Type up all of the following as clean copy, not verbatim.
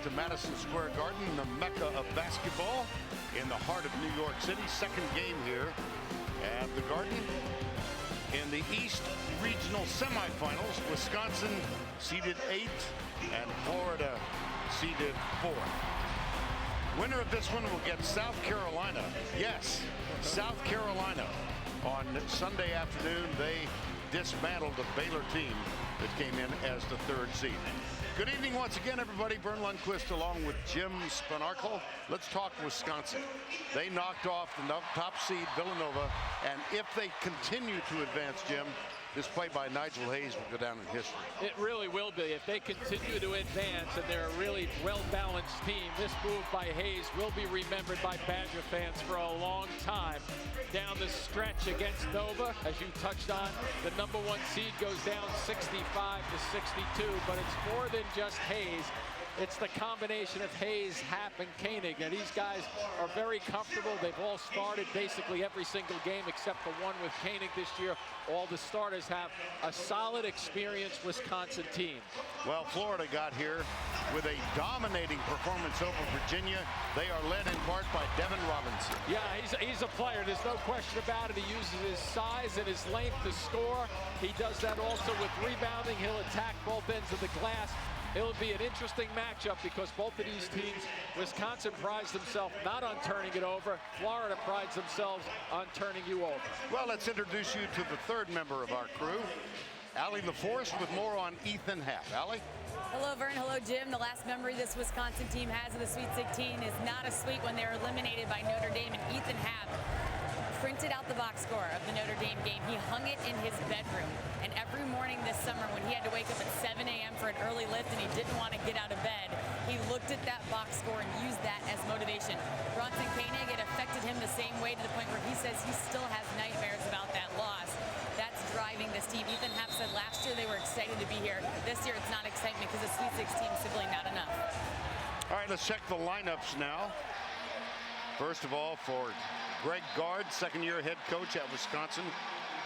to Madison Square Garden, the mecca of basketball in the heart of New York City. Second game here at the Garden. In the East Regional semifinals, Wisconsin seeded 8th and Florida seeded 4th. Winner of this one will get South Carolina. Yes, South Carolina. On Sunday afternoon, they dismantled the Baylor team that came in as the 3rd seed. Good evening once again, everybody. Vern Lundquist along with Jim Spanarkel. Let's talk Wisconsin. They knocked off the top seed Villanova, and if they continue to advance, Jim, this play by Nigel Hayes will go down in history. It really will be. If they continue to advance and they're a really well-balanced team, this move by Hayes will be remembered by Badger fans for a long time. Down the stretch against Nova, as you touched on, the #1 seed goes down 65 to 62, but it's more than just Hayes. It's the combination of Hayes, Happ, and Koenig. Now, these guys are very comfortable. They've all started basically every single game except the one with Koenig this year. All the starters have a solid, experienced Wisconsin team. Well, Florida got here with a dominating performance over Virginia. They are led in part by Devin Robinson. Yeah, he's a player. There's no question about it. He uses his size and his length to score. He does that also with rebounding. He'll attack both ends of the glass. It'll be an interesting matchup because both of these teams, Wisconsin prides themselves not on turning it over. Florida prides themselves on turning you over. Well, let's introduce you to the 3rd member of our crew, Allie LaForce, with more on Ethan Happ. Allie? Hello, Vern. Hello, Jim. The last memory this Wisconsin team has of the Sweet 16 is not a sweet when they were eliminated by Notre Dame, and Ethan Happ printed out the box score of the Notre Dame game. He hung it in his bedroom, and every morning this summer when he had to wake up at 7 a.m. for an early lift and he didn't want to get out of bed, he looked at that box score and used that as motivation. Bronson Koenig, it affected him the same way to the point where he says he still has nightmares about that loss. That's driving this team. Ethan Happ said last year they were excited to be here. This year it's not excitement because the Sweet 16 is simply not enough. All right, let's check the lineups now. First of all, for Greg Gard, second-year head coach at Wisconsin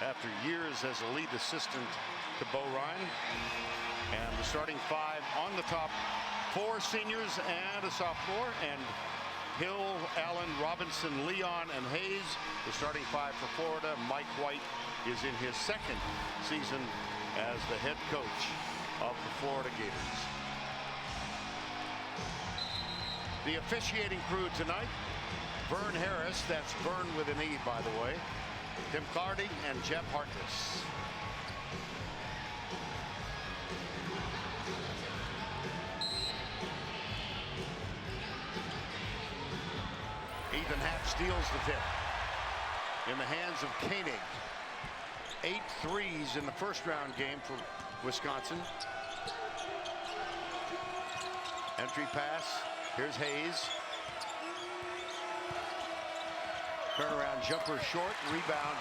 after years as a lead assistant to Bo Ryan. And the starting 5 on the top, 4 seniors and a sophomore, and Hill, Allen, Robinson, Leon, and Hayes. The starting 5 for Florida. Mike White is in his 2nd season as the head coach of the Florida Gators. The officiating crew tonight: Vern Harris, that's Vern with an E, by the way, Tim Clardy, and Jeff Hartness. Ethan Happ steals the tip in the hands of Koenig. 8 threes in the first-round game for Wisconsin. Entry pass. Here's Hayes. Turnaround jumper short. Rebound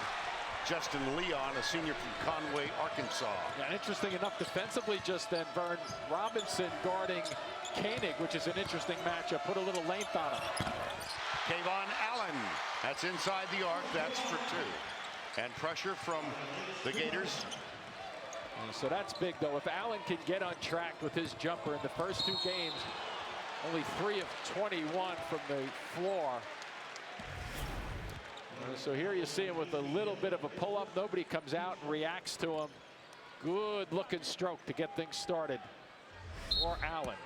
Justin Leon, a senior from Conway, Arkansas. Yeah, interesting enough defensively just then, Vern. Robinson guarding Koenig, which is an interesting matchup. Put a little length on him. Kayvon Allen. That's inside the arc. That's for 2. And pressure from the Gators. So that's big, though. If Allen can get on track with his jumper in the first 2 games, only 3 of 21 from the floor. So here you see him with a little bit of a pull-up. Nobody comes out and reacts to him. Good looking stroke to get things started for Allen.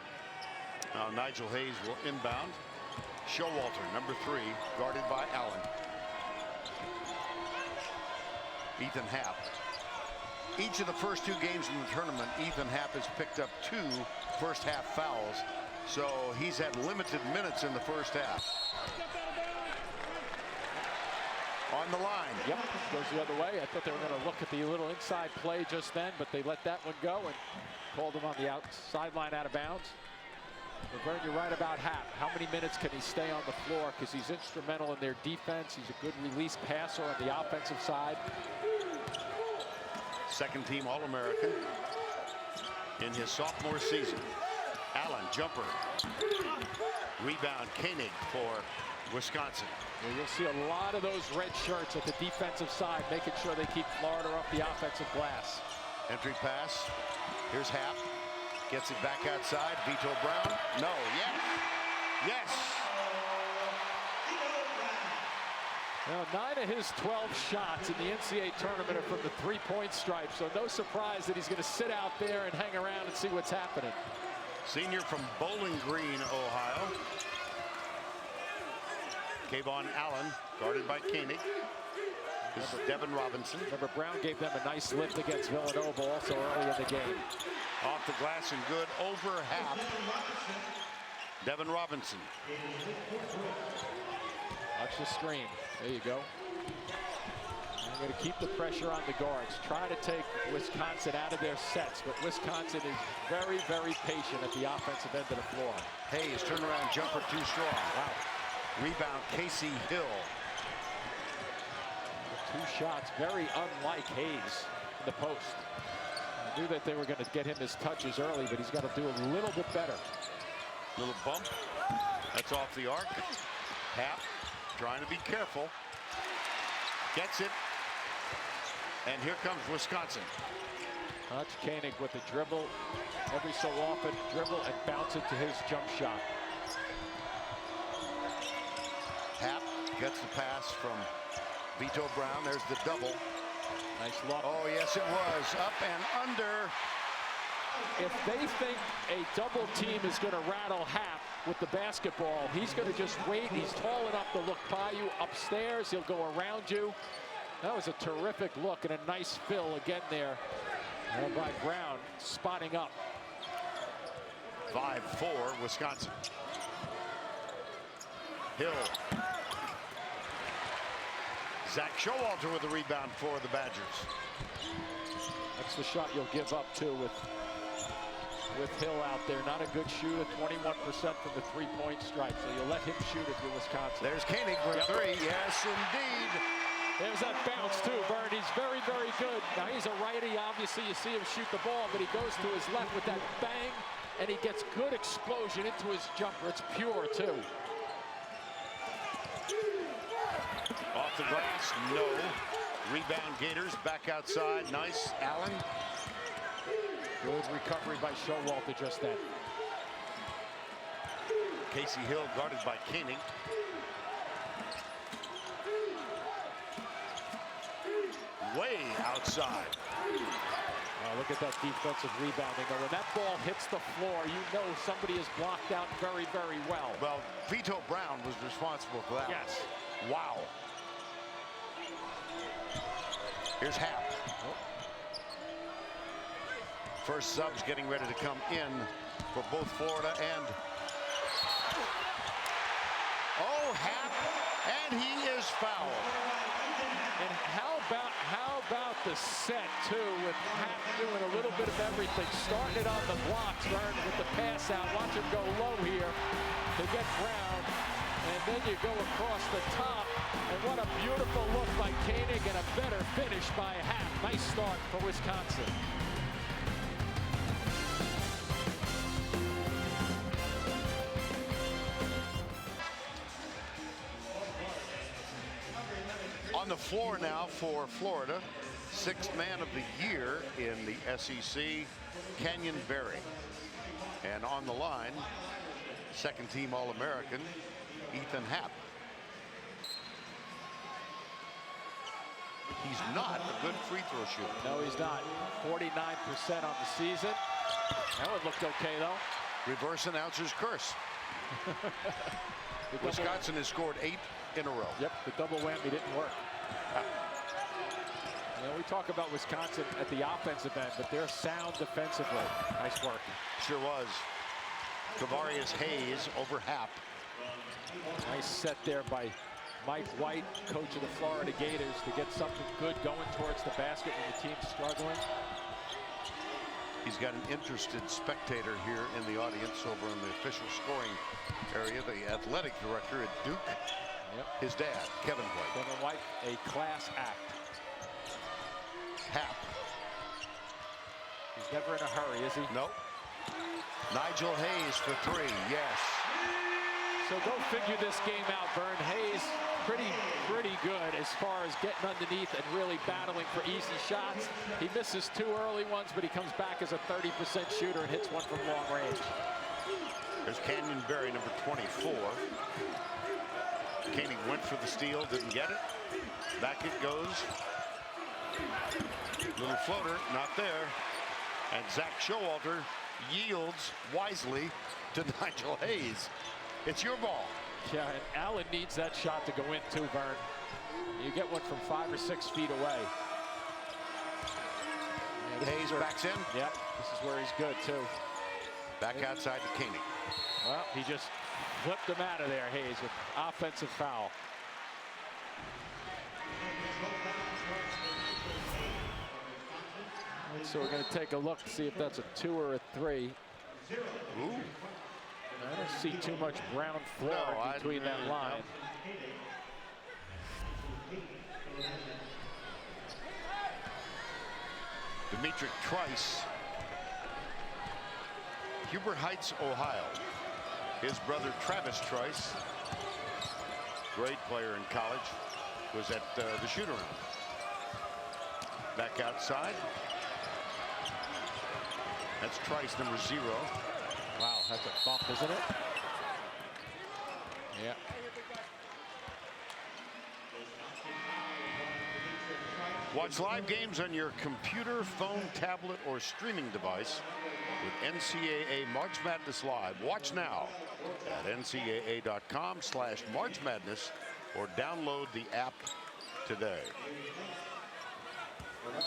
Now Nigel Hayes will inbound. Showalter, number 3, guarded by Allen. Ethan Happ. Each of the first 2 games in the tournament, Ethan Happ has picked up 2 first-half fouls. So he's had limited minutes in the first half. On the line. Yep, goes the other way. I thought they were going to look at the little inside play just then, but they let that one go and called him on the sideline out of bounds. But Vern, you're right about Happ. How many minutes can he stay on the floor? Because he's instrumental in their defense. He's a good release passer on the offensive side. Second-team All-American in his sophomore season. Allen, jumper. Rebound, Koenig for Wisconsin. Well, you'll see a lot of those red shirts at the defensive side, making sure they keep Florida off the offensive glass. Entry pass. Here's Happ. Gets it back outside. Vito Brown. No. Yes. Yes. Now, 9 of his 12 shots in the NCAA tournament are from the three-point stripe, so no surprise that he's going to sit out there and hang around and see what's happening. Senior from Bowling Green, Ohio. Kayvon Allen, guarded by Koenig. This is Devin Robinson. Remember, Brown gave them a nice lift against Villanova also early in the game. Off the glass and good over half. Devin Robinson. Watch the screen. There you go. I'm going to keep the pressure on the guards. Try to take Wisconsin out of their sets, but Wisconsin is very, very patient at the offensive end of the floor. Hayes, turnaround jumper too strong. Wow. Rebound, Casey Hill. The 2 shots, very unlike Hayes in the post. I knew that they were going to get him his touches early, but he's got to do a little bit better. Little bump. That's off the arc. Hap trying to be careful. Gets it. And here comes Wisconsin. Hutch Koenig with the dribble. Every so often, dribble and bounce it to his jump shot. Hap gets the pass from Vito Brown. There's the double. Nice look. Oh, yes, it was. Up and under. If they think a double team is going to rattle Hap with the basketball, he's going to just wait. He's tall enough to look by you upstairs. He'll go around you. That was a terrific look and a nice fill again there by Brown, spotting up. 5-4, Wisconsin. Hill. Zach Showalter with the rebound for the Badgers. That's the shot you'll give up too with Hill out there. Not a good shooter, 21% from the three-point stripe. So you'll let him shoot if you're Wisconsin. There's Koenig for 3. Yes, indeed. There's that bounce too, Bern. He's very, very good. Now he's a righty. Obviously, you see him shoot the ball, but he goes to his left with that bang, and he gets good explosion into his jumper. It's pure too. Off the glass, no. Rebound Gators back outside. Nice, Allen. Good recovery by Showalter just then. Casey Hill guarded by Koenig. Way outside. Oh, look at that defensive rebounding. Now, when that ball hits the floor, you know somebody is blocked out very, very well. Well, Vito Brown was responsible for that. Yes. Wow. Here's Hap. First subs getting ready to come in for both Florida and... Oh, Hap, and he is fouled. And how about the set too, with Hap doing a little bit of everything, starting it on the blocks, Vern, with the pass out. Watch him go low here to get Brown, and then you go across the top, and what a beautiful look by Koenig and a better finish by Hap. Nice start for Wisconsin. On the floor now for Florida, 6th man of the year in the SEC, Kenyon Berry. And on the line, 2nd team All-American, Ethan Hap. He's not a good free throw shooter. No, he's not. 49% on the season. That one looked okay, though. Reverse announcer's curse. Wisconsin has scored 8 in a row. Yep, the double whammy didn't work. You know, we talk about Wisconsin at the offensive end, but they're sound defensively. Nice work. Sure was. Kavarius Hayes over Hap. Nice set there by Mike White, coach of the Florida Gators, to get something good going towards the basket when the team's struggling. He's got an interested spectator here in the audience over in the official scoring area, the athletic director at Duke. Yep. His dad, Kevin White. Kevin White, a class act. Hap. He's never in a hurry, is he? Nope. Nigel Hayes for 3, yes. So go figure this game out, Vern. Hayes pretty good as far as getting underneath and really battling for easy shots. He misses 2 early ones, but he comes back as a 30% shooter and hits one from long range. There's Canyon Berry, number 24. Koenig went for the steal, didn't get it. Back it goes. Little floater, not there. And Zach Showalter yields wisely to Nigel Hayes. It's your ball. Yeah, and Allen needs that shot to go in too, Vern. You get one from 5 or 6 feet away. Yeah, Hayes backs in. Yep, this is where he's good too. Back outside to Koenig. Well, he just flipped him out of there, Hayes, with offensive foul. So we're going to take a look to see if that's a 2 or a 3. Ooh. I don't see too much brown floor between that line. Demetric Trice, Huber Heights, Ohio. His brother Travis Trice, great player in college, was at the shoot-around. Back outside. That's Trice, number 0. Wow, that's a bump, isn't it? Yeah. Watch live games on your computer, phone, tablet, or streaming device with NCAA March Madness Live. Watch now at ncaa.com/March Madness or download the app today.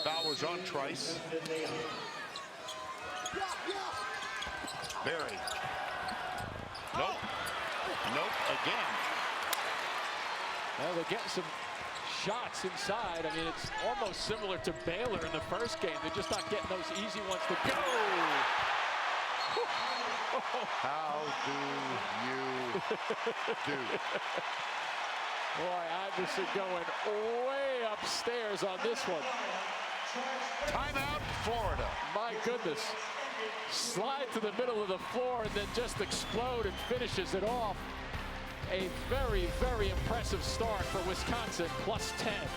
Foul was on Trice. Berry. Nope. Nope again. Well, they're getting some shots inside. I mean, it's almost similar to Baylor in the first game. They're just not getting those easy ones to go. How do you do? Boy, Iverson going way upstairs on this one. Timeout, Florida. My goodness. Slide to the middle of the floor and then just explode and finishes it off. A very, very impressive start for Wisconsin, plus 10.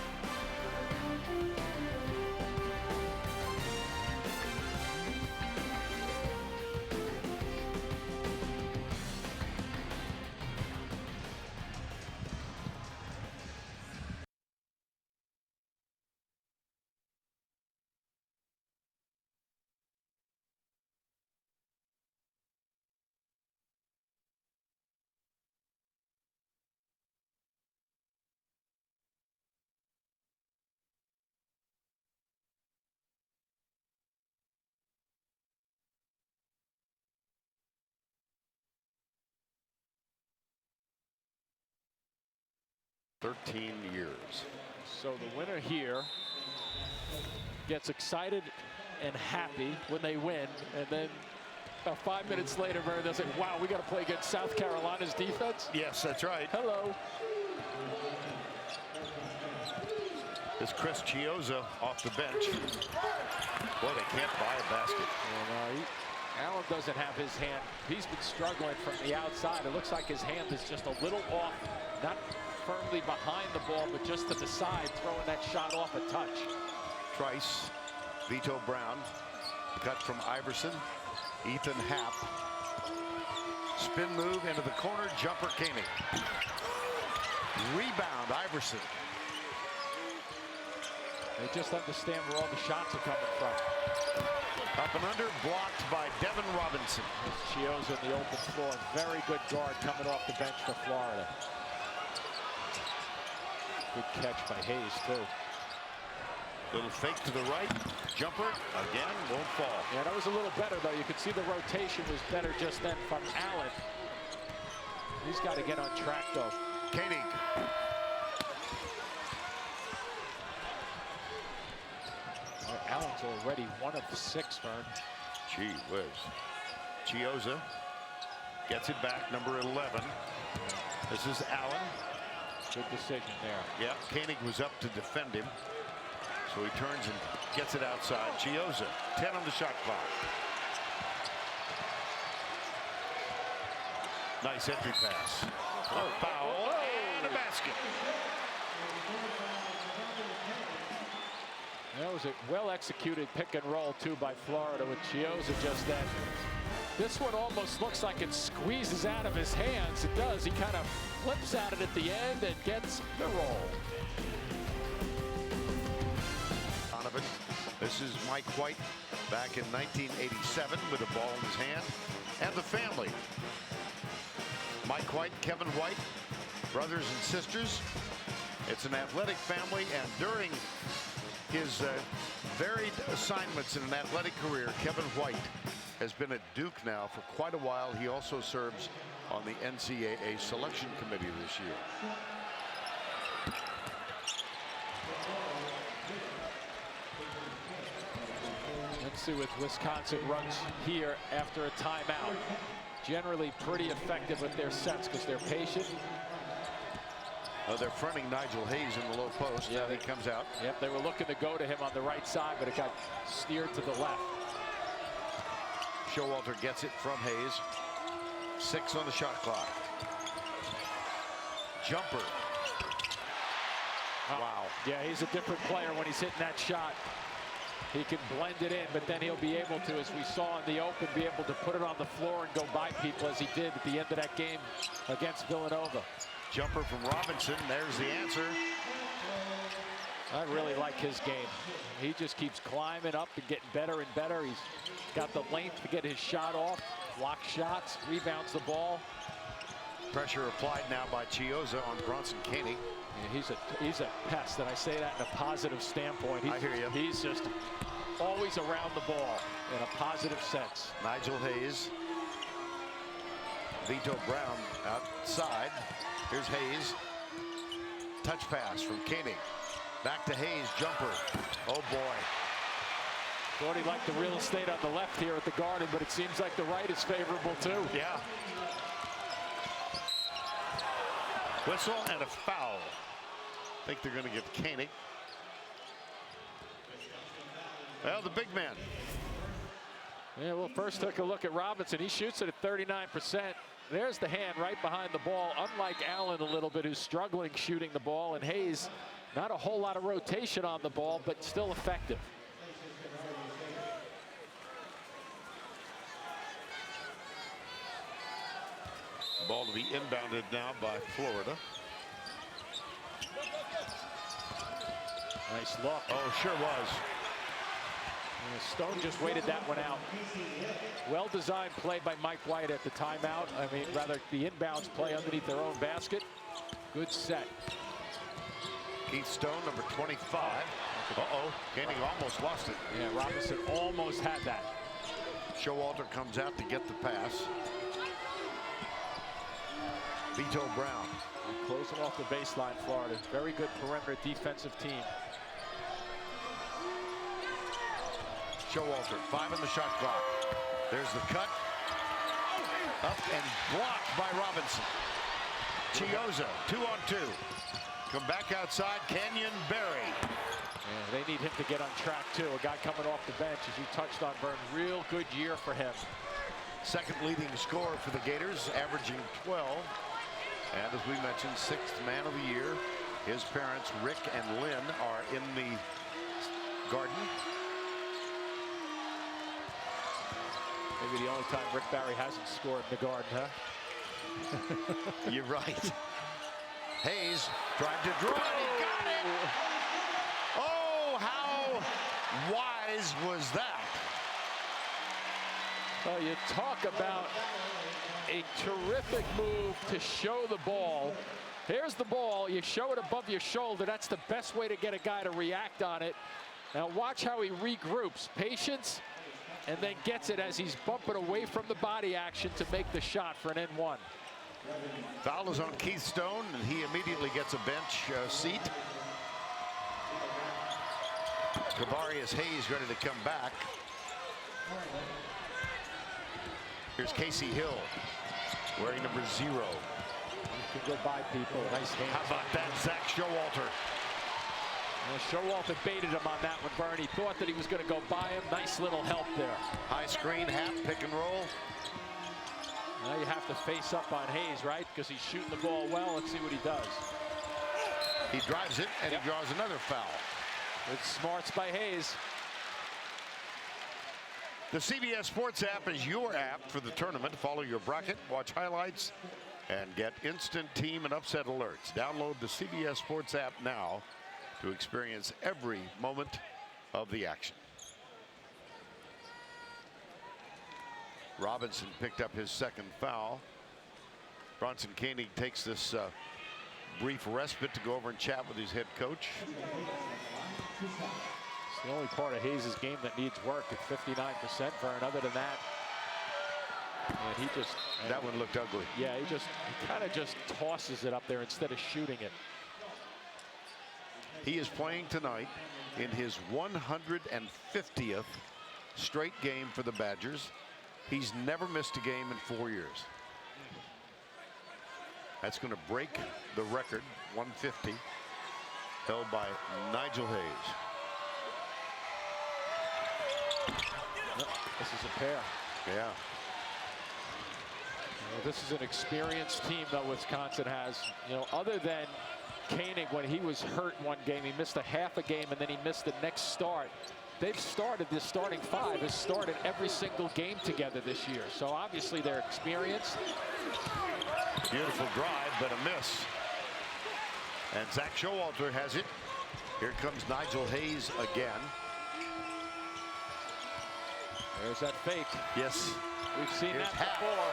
Years. So the winner here gets excited and happy when they win, and then about 5 minutes later, they'll say, wow, we got to play against South Carolina's defense? Yes, that's right. Hello. This Chris Chiozza off the bench. Boy, they can't buy a basket. Allen doesn't have his hand. He's been struggling from the outside. It looks like his hand is just a little off, not firmly behind the ball, but just to the side, throwing that shot off a touch. Trice, Vito Brown, cut from Iverson, Ethan Happ. Spin move into the corner, jumper Koenig. Rebound, Iverson. They just understand where all the shots are coming from. Up and under, blocked by Devin Robinson. There's Chiozza in the open floor. Very good guard coming off the bench for Florida. Good catch by Hayes, too. Little fake to the right. Jumper, again, won't fall. Yeah, that was a little better, though. You could see the rotation was better just then from Allen. He's got to get on track, though. Koenig. Allen's already 1 of 6, Vern. Gee whiz. Chiozza gets it back, number 11. This is Allen. Good decision there. Yeah, Koenig was up to defend him. So he turns and gets it outside. Chiozza, 10 on the shot clock. Nice entry pass. A foul and a basket. That was a well-executed pick and roll, too, by Florida with Chiozza just then. This one almost looks like it squeezes out of his hands. It does. He kind of flips at it at the end and gets the roll. This is Mike White back in 1987 with a ball in his hand. And the family. Mike White, Kevin White, brothers and sisters. It's an athletic family, and during his varied assignments in an athletic career, Kevin White has been at Duke now for quite a while. He also serves on the NCAA selection committee this year. Let's see with Wisconsin runs here after a timeout. Generally pretty effective with their sets because they're patient. They're fronting Nigel Hayes in the low post. Yeah, he comes out. Yep, they were looking to go to him on the right side, but it got steered to the left. Showalter gets it from Hayes. 6 on the shot clock. Jumper. Wow. Yeah, he's a different player when he's hitting that shot. He can blend it in, but then he'll be able to, as we saw in the open, be able to put it on the floor and go by people as he did at the end of that game against Villanova. Jumper from Robinson. There's the answer. I really like his game. He just keeps climbing up and getting better and better. He's got the length to get his shot off, block shots, rebounds the ball. Pressure applied now by Chiozza on Bronson Koenig. Yeah, he's a pest, and I say that in a positive standpoint. I hear you. He's just always around the ball in a positive sense. Nigel Hayes. Vito Brown outside. Here's Hayes. Touch pass from Koenig. Back to Hayes. Jumper. Oh, boy. Thought he liked the real estate on the left here at the Garden, but it seems like the right is favorable, too. Yeah. Whistle and a foul. I think they're going to give Koenig. Well, the big man. Yeah, well, first took a look at Robinson. He shoots it at 39%. There's the hand right behind the ball, unlike Allen a little bit, who's struggling shooting the ball. And Hayes, not a whole lot of rotation on the ball, but still effective. Ball to be inbounded now by Florida. Nice look. Oh, sure was. Stone just waited that one out. Well-designed play by Mike White at the timeout. I mean, rather the inbounds play underneath their own basket. Good set. Keith Stone, number 25. Uh-oh, Koenig almost lost it. Yeah, Robinson almost had that. Showalter comes out to get the pass. Vito Brown. Closing off the baseline, Florida. Very good perimeter defensive team. Showalter, 5 on the shot clock. There's the cut. Up and blocked by Robinson. Chiozza, 2 on 2. Come back outside, Kenyon Berry. Yeah, they need him to get on track, too. A guy coming off the bench, as you touched on, Vern. Real good year for him. Second leading scorer for the Gators, averaging 12. And as we mentioned, 6th man of the year. His parents, Rick and Lynn, are in the Garden. Maybe the only time Rick Barry hasn't scored in the Garden, huh? You're right. Hayes tried to draw it. He got it. Oh, how wise was that? Well, you talk about a terrific move to show the ball. Here's the ball. You show it above your shoulder. That's the best way to get a guy to react on it. Now watch how he regroups. Patience, and then gets it as he's bumping away from the body action to make the shot for an N1. Foul is on Keith Stone, and he immediately gets a bench seat. Kavarius Hayes ready to come back. Here's Casey Hill, wearing number 0. You can go by people. Nice hands. How about that, Zach Showalter? Well, Showalter baited him on that one, Vern. He thought that he was going to go by him. Nice little help there. High screen, half pick and roll. Now you have to face up on Hayes, right? Because he's shooting the ball well. Let's see what he does. He drives it, and he draws another foul. Good smarts by Hayes. The CBS Sports app is your app for the tournament. Follow your bracket, watch highlights, and get instant team and upset alerts. Download the CBS Sports app now to experience every moment of the action. Robinson picked up his second foul. Bronson Koenig takes this brief respite to go over and chat with his head coach. It's the only part of Hayes' game that needs work at 59%. Vern, other than that, and he just, that one looked ugly. Yeah, he kind of just tosses it up there instead of shooting it. He is playing tonight in his 150th straight game for the Badgers. He's never missed a game in 4 years. That's going to break the record, 150, held by Nigel Hayes. This is a pair. Yeah. Well, this is an experienced team that Wisconsin has. You know, other than Koenig, when he was hurt one game, he missed a half a game, and then he missed the next start. They've started, this starting five has started every single game together this year. So obviously they're experienced. Beautiful drive, but a miss. And Zach Showalter has it. Here comes Nigel Hayes again. There's that fake. Yes. We've seen Here's that before.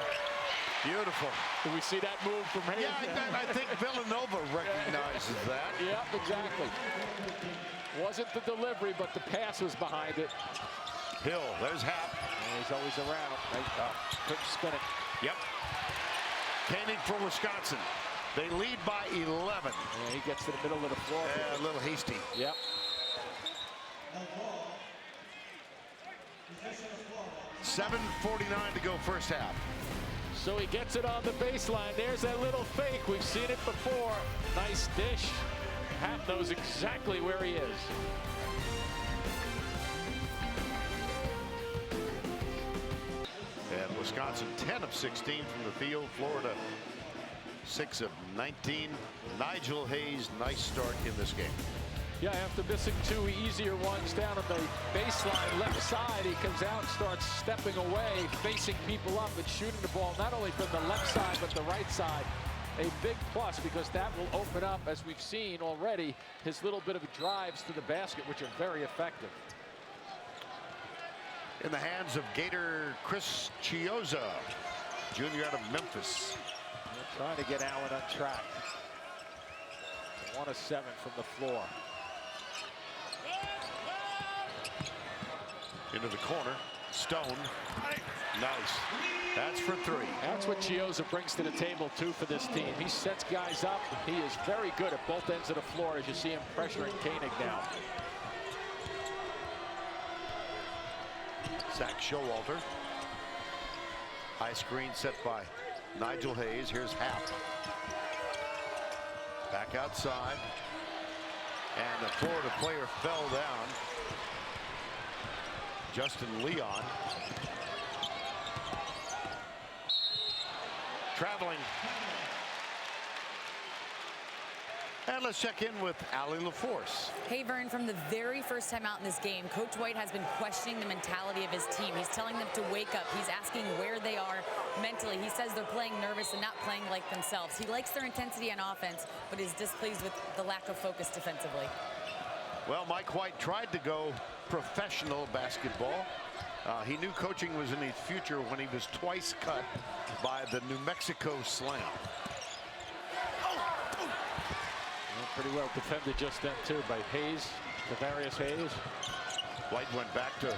Beautiful. Did we see that move from Hayes? Yeah, I think Villanova recognizes that. Yep, exactly. Wasn't the delivery, but the pass was behind it. Hill, there's Happ. He's always around. Couldn't spin it. Yep. Koenig for Wisconsin. They lead by 11. Yeah, he gets to the middle of the floor. A little hasty. Yep. $7:49 to go first half. So he gets it on the baseline. There's that little fake. We've seen it before. Nice dish. Happ knows exactly where he is. And Wisconsin 10 of 16 from the field. Florida 6 of 19. Nigel Hayes, nice start in this game. Yeah, after missing two easier ones down on the baseline left side, he comes out and starts stepping away, facing people up and shooting the ball not only from the left side but the right side. A big plus, because that will open up, as we've seen already, his little bit of drives to the basket, which are very effective. In the hands of Gator Chris Chioza, junior out of Memphis. They're trying to get Allen on track. 1 of 7 from the floor. Into the corner. Stone. Nice. That's for 3. That's what Chioza brings to the table, too, for this team. He sets guys up. He is very good at both ends of the floor, as you see him pressuring Koenig now. Zach Showalter. High screen set by Nigel Hayes. Here's Happ. Back outside. And the Florida player fell down. Justin Leon. Traveling. And let's check in with Allie LaForce. Hey, Vern, from the very first time out in this game, Coach White has been questioning the mentality of his team. He's telling them to wake up. He's asking where they are mentally. He says they're playing nervous and not playing like themselves. He likes their intensity on offense, but is displeased with the lack of focus defensively. Well, Mike White tried to go professional basketball. He knew coaching was in his future when he was twice cut by the New Mexico Slam. Pretty well defended just then, too, by Hayes, Tavarius Hayes. White went back to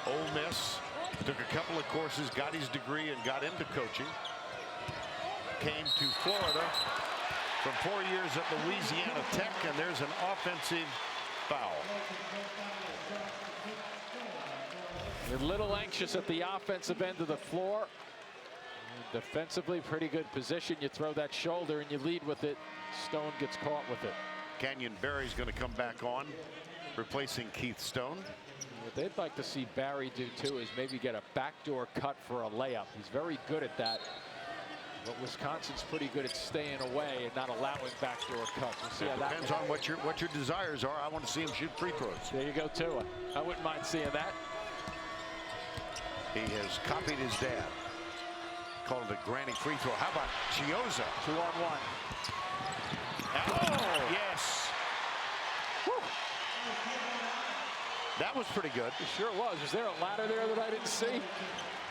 Ole Miss, took a couple of courses, got his degree, and got into coaching. Came to Florida from 4 years at Louisiana Tech, and there's an offensive foul. A little anxious at the offensive end of the floor. Defensively, pretty good position. You throw that shoulder and you lead with it. Stone gets caught with it. Canyon Barry's going to come back on, replacing Keith Stone. What they'd like to see Barry do, too, is maybe get a backdoor cut for a layup. He's very good at that. But Wisconsin's pretty good at staying away and not allowing backdoor cuts. We'll see how that depends on what your desires are. I want to see him shoot free throws. There you go, too. I wouldn't mind seeing that. He has copied his dad. Called it a granny free throw. How about Chiozza? 2-on-1. Oh, yes. Woo. That was pretty good. It sure was. Was there a ladder there that I didn't see?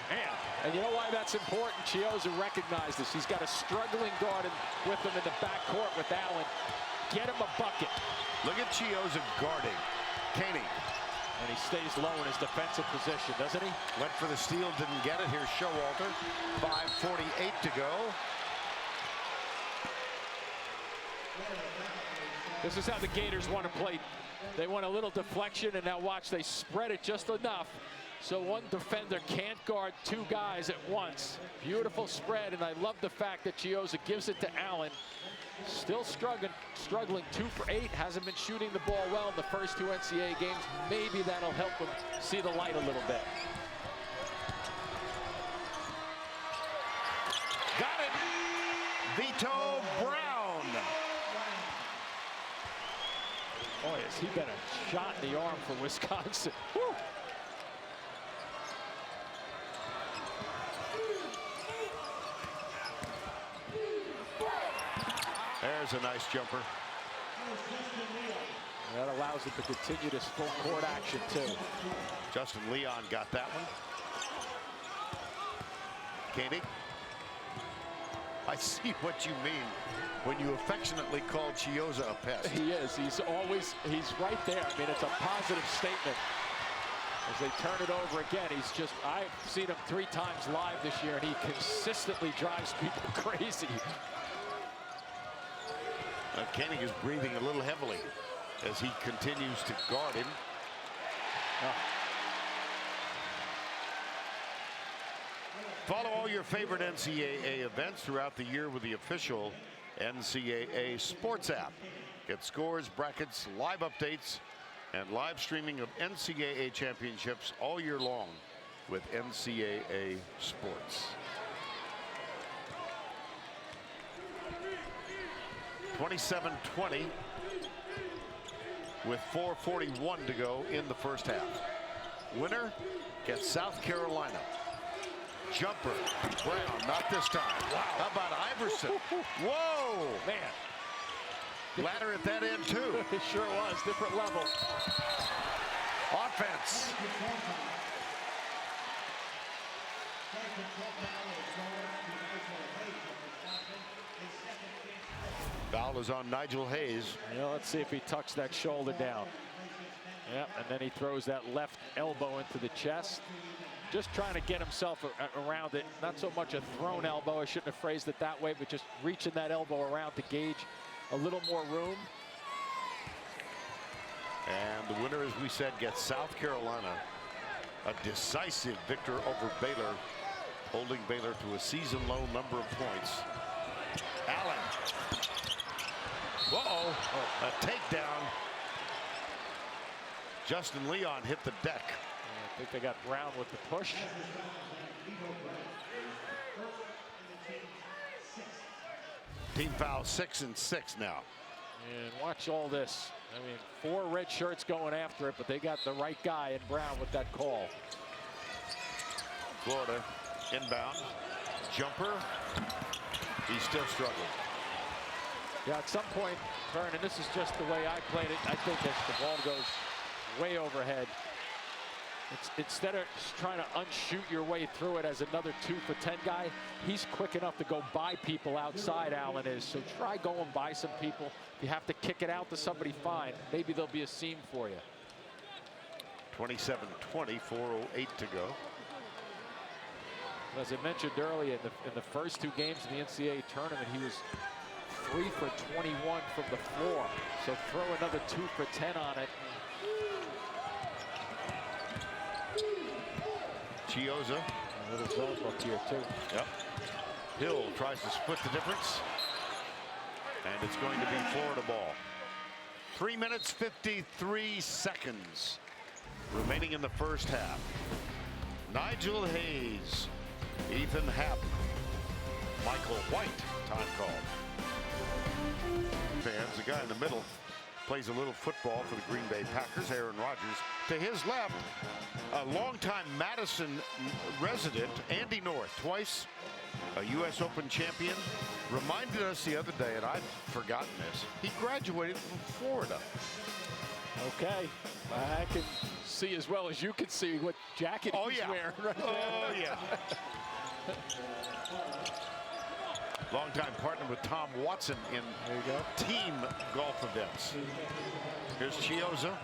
Man. And you know why that's important? Chiozza recognized this. He's got a struggling guard with him in the backcourt with Allen. Get him a bucket. Look at Chiozza guarding Koenig. And he stays low in his defensive position, doesn't he? Went for the steal, didn't get it. Here's Showalter. 5:48 to go. This is how the Gators want to play. They want a little deflection, and now watch, they spread it just enough so one defender can't guard two guys at once. Beautiful spread, and I love the fact that Chiozza gives it to Allen. Still struggling 2 for 8. Hasn't been shooting the ball well in the first 2 NCAA games. Maybe that'll help him see the light a little bit. Got it. Vito Brown. Boy, has he been a shot in the arm for Wisconsin. Woo. There's a nice jumper. That allows it to continue this full court action, too. Justin Leon got that one. Koenig. I see what you mean when you affectionately call Chiozza a pest. He is. He's right there. I mean, it's a positive statement. As they turn it over again, I've seen him 3 times live this year, and he consistently drives people crazy. Koenig is breathing a little heavily as he continues to guard him. Follow all your favorite NCAA events throughout the year with the official NCAA Sports app. Get scores, brackets, live updates, and live streaming of NCAA championships all year long with NCAA Sports. 27-20 with 4:41 to go in the first half. Winner gets South Carolina. Jumper, Brown, not this time. Wow. How about Iverson? Whoa! Man. Ladder at that end, too. It sure was. Different level. Offense. Foul is on Nigel Hayes. Yeah, let's see if he tucks that shoulder down. Yep, and then he throws that left elbow into the chest. Just trying to get himself around it. Not so much a thrown elbow. I shouldn't have phrased it that way, but just reaching that elbow around to gauge a little more room. And the winner, as we said, gets South Carolina. A decisive victor over Baylor, holding Baylor to a season-low number of points. Allen. Uh-oh. A takedown. Justin Leon hit the deck. I think they got Brown with the push. Team foul 6 and 6 now. And watch all this. I mean, 4 red shirts going after it, but they got the right guy in Brown with that call. Florida inbound. Jumper. He's still struggling. Yeah, at some point, Vernon, this is just the way I played it. I think as the ball goes way overhead, instead of trying to unshoot your way through it as another 2 for 10 guy, he's quick enough to go by people outside, Allen is. So try going by some people. If you have to kick it out to somebody, fine. Maybe there'll be a seam for you. 27-20, 4:08 to go. As I mentioned earlier, in the first 2 games in the NCAA tournament, he was 3 for 21 from the floor. So throw another 2 for 10 on it. Chiozza. A little zone look here, too. Yep. Hill tries to split the difference. And it's going to be Florida ball. 3 minutes, 53 seconds remaining in the first half. Nigel Hayes, Ethan Happ, Michael White, time called. Fans, the guy in the middle plays a little football for the Green Bay Packers, Aaron Rodgers. To his left, a longtime Madison resident, Andy North, twice a U.S. Open champion, reminded us the other day, and I'd forgotten this, he graduated from Florida. Okay, I can see as well as you can see what jacket he's wearing right there. Oh, yeah. Longtime partner with Tom Watson in team golf events. Here's Chiozza.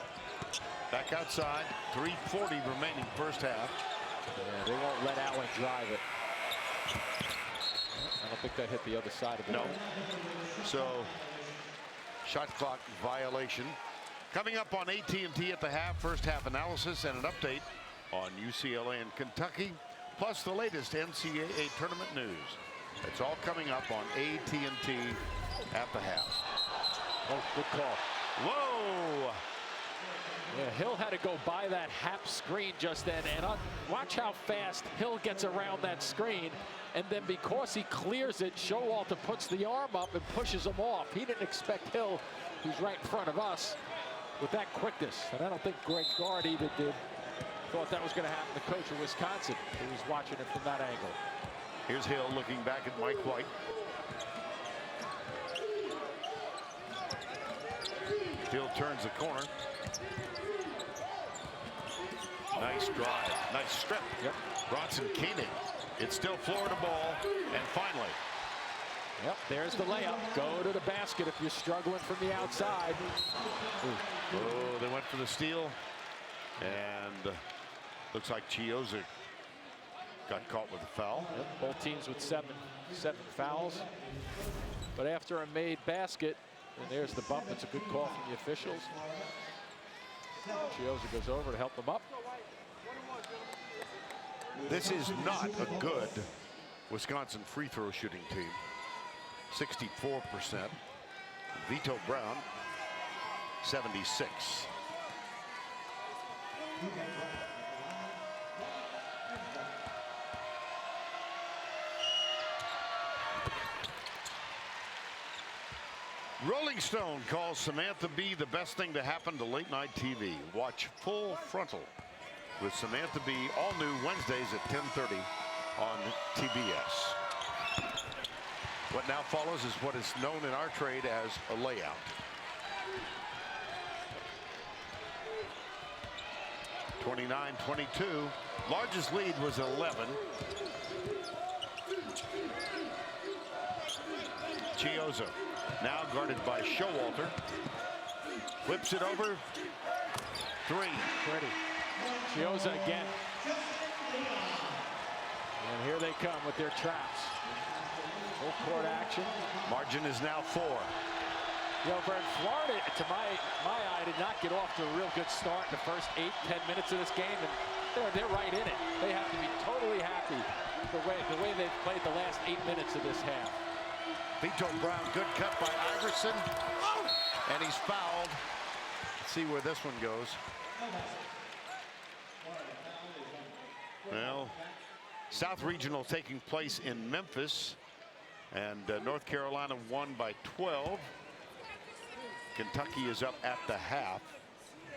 Back outside. 3:40 remaining first half. Yeah, they won't let Allen drive it. I don't think that hit the other side of it. No. So, shot clock violation. Coming up on AT&T at the half, first half analysis and an update on UCLA and Kentucky, plus the latest NCAA tournament news. It's all coming up on AT&T at the half. Oh, good call. Whoa! Yeah, Hill had to go by that half screen just then, and watch how fast Hill gets around that screen, and then because he clears it, Showalter puts the arm up and pushes him off. He didn't expect Hill, who's right in front of us, with that quickness, and I don't think Greg Gard even did. Thought that was going to happen to coach of Wisconsin, who was watching it from that angle. Here's Hill looking back at Mike White. Hill turns the corner. Nice drive, nice strip. Yep. Bronson Koenig. It's still Florida ball, and finally. Yep, there's the layup. Go to the basket if you're struggling from the outside. Oh, they went for the steal, and looks like Chiozza got caught with a foul. Yep, both teams with seven fouls. But after a made basket, and there's the bump. It's a good call from the officials. Chiozza goes over to help them up. This is not a good Wisconsin free throw shooting team. 64%. Vito Brown, 76. Rolling Stone calls Samantha Bee the best thing to happen to late night TV. Watch Full Frontal with Samantha Bee, all new Wednesdays at 10:30 on TBS. What now follows is what is known in our trade as a layout. (29-22). Largest lead was 11. Chiozza now guarded by Showalter. Flips it over. Three. Pretty. Chiozza again. And here they come with their traps. Full court action. Margin is now 4. You know, for Florida, to my eye, did not get off to a real good start in the first 8-10 minutes of this game, and they're right in it. They have to be totally happy the way they've played the last 8 minutes of this half. Vito Brown, good cut by Iverson, and he's fouled. Let's see where this one goes. Well, South Regional taking place in Memphis, and North Carolina won by 12. Kentucky is up at the half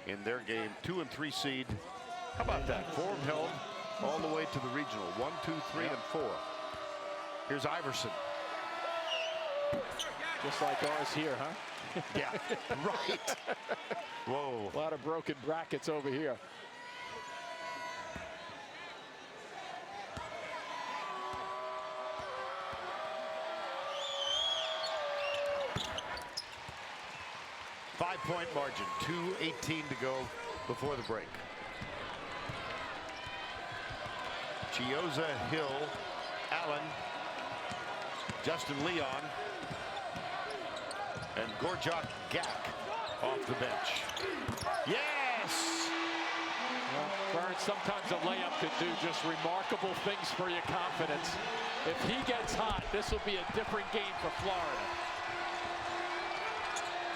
in their game. 2 and 3 seed. How about that? Form held all the way to the regional. 1, 2, 3, and 4. Here's Iverson. Just like ours here, huh? Yeah, right. Whoa. A lot of broken brackets over here. Five-point margin, 2:18 to go before the break. Chiozza, Hill, Allen, Justin Leon, and Gorjak Gak off the bench. Yes! Well, Burns, sometimes a layup can do just remarkable things for your confidence. If he gets hot, this will be a different game for Florida.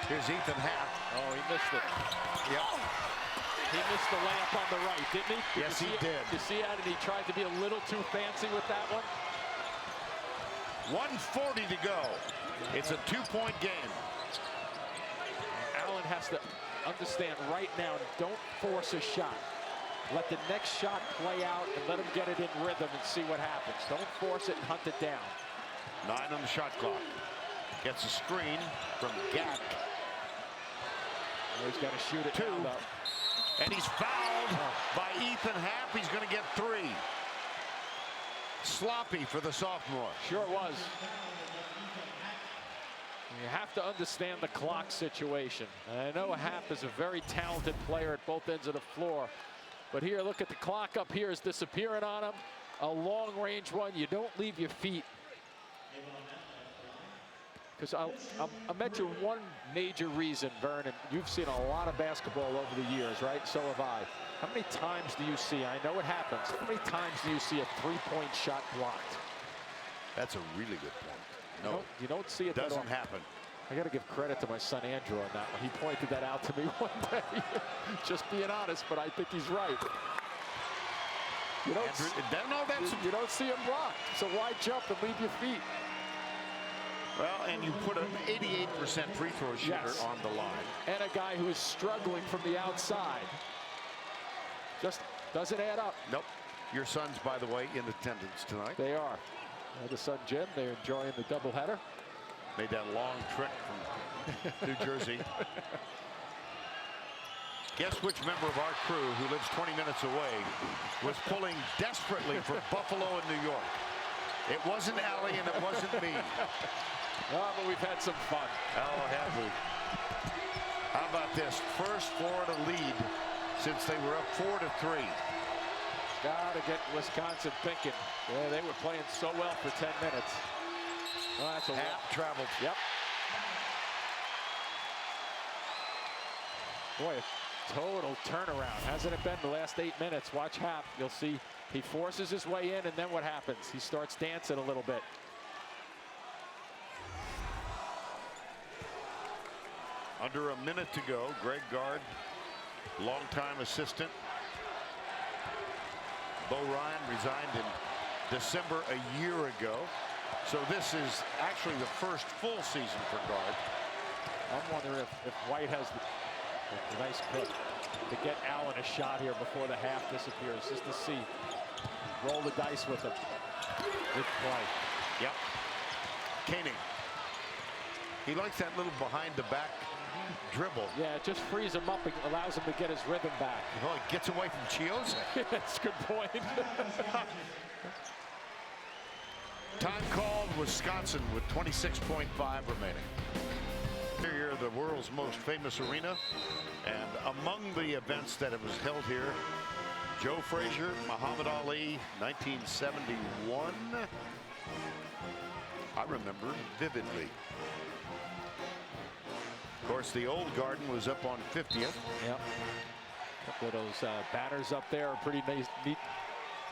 Here's Ethan Happ. Oh, he missed it. Yep. He missed the layup on the right, didn't he? Yes, he did. You see that? And he tried to be a little too fancy with that one. 1:40 to go. It's a 2-point game. Allen has to understand right now, don't force a shot. Let the next shot play out and let him get it in rhythm and see what happens. Don't force it and hunt it down. 9 on the shot clock. Gets a screen from Gack. He's got to shoot it 2. now, though. And he's fouled by Ethan Happ. He's going to get 3. Sloppy for the sophomore. Sure was. You have to understand the clock situation. And I know Happ is a very talented player at both ends of the floor. But here, look at the clock up here is disappearing on him. A long-range one. You don't leave your feet. Because I'll mention one major reason, Vernon. You've seen a lot of basketball over the years, right? So have I. How many times do you see, I know it happens, how many times do you see a three-point shot blocked? That's a really good point. No, You don't see it. Doesn't happen. I got to give credit to my son Andrew on that one. He pointed that out to me one day. Just being honest, but I think he's right. You don't see him blocked. So why jump and leave your feet? Well, and you put an 88% free throw shooter on the line. And a guy who is struggling from the outside. Just doesn't add up. Nope. Your sons, by the way, in attendance tonight. They are. The son Jim, they're enjoying the doubleheader. Made that long trek from New Jersey. Guess which member of our crew who lives 20 minutes away was pulling desperately for Buffalo and New York. It wasn't Allie and it wasn't me. Oh, but we've had some fun. Oh, have we? How about this? First Florida lead since they were up 4-3. Got to get Wisconsin thinking. Yeah, they were playing so well for 10 minutes. Oh, that's a Half traveled. Yep. Boy, a total turnaround. Hasn't it been the last 8 minutes? Watch Happ. You'll see he forces his way in, and then what happens? He starts dancing a little bit. Under a minute to go. Greg Gard, longtime assistant. Bo Ryan resigned in December a year ago. So this is actually the first full season for Gard. I'm wondering if White has the nice pick to get Allen a shot here before the half disappears, just to see. Roll the dice with him. Good play. Yep. Koenig. He likes that little behind the back dribble. Yeah, it just frees him up and allows him to get his rhythm back. Well, he gets away from Chios. That's a good point. Time called Wisconsin with 26.5 remaining. Here, the world's most famous arena, and among the events that it was held here, Joe Frazier, Muhammad Ali, 1971. I remember vividly. Of course, the old Garden was up on 50th. Yep. A couple of those banners up there are pretty nice, neat.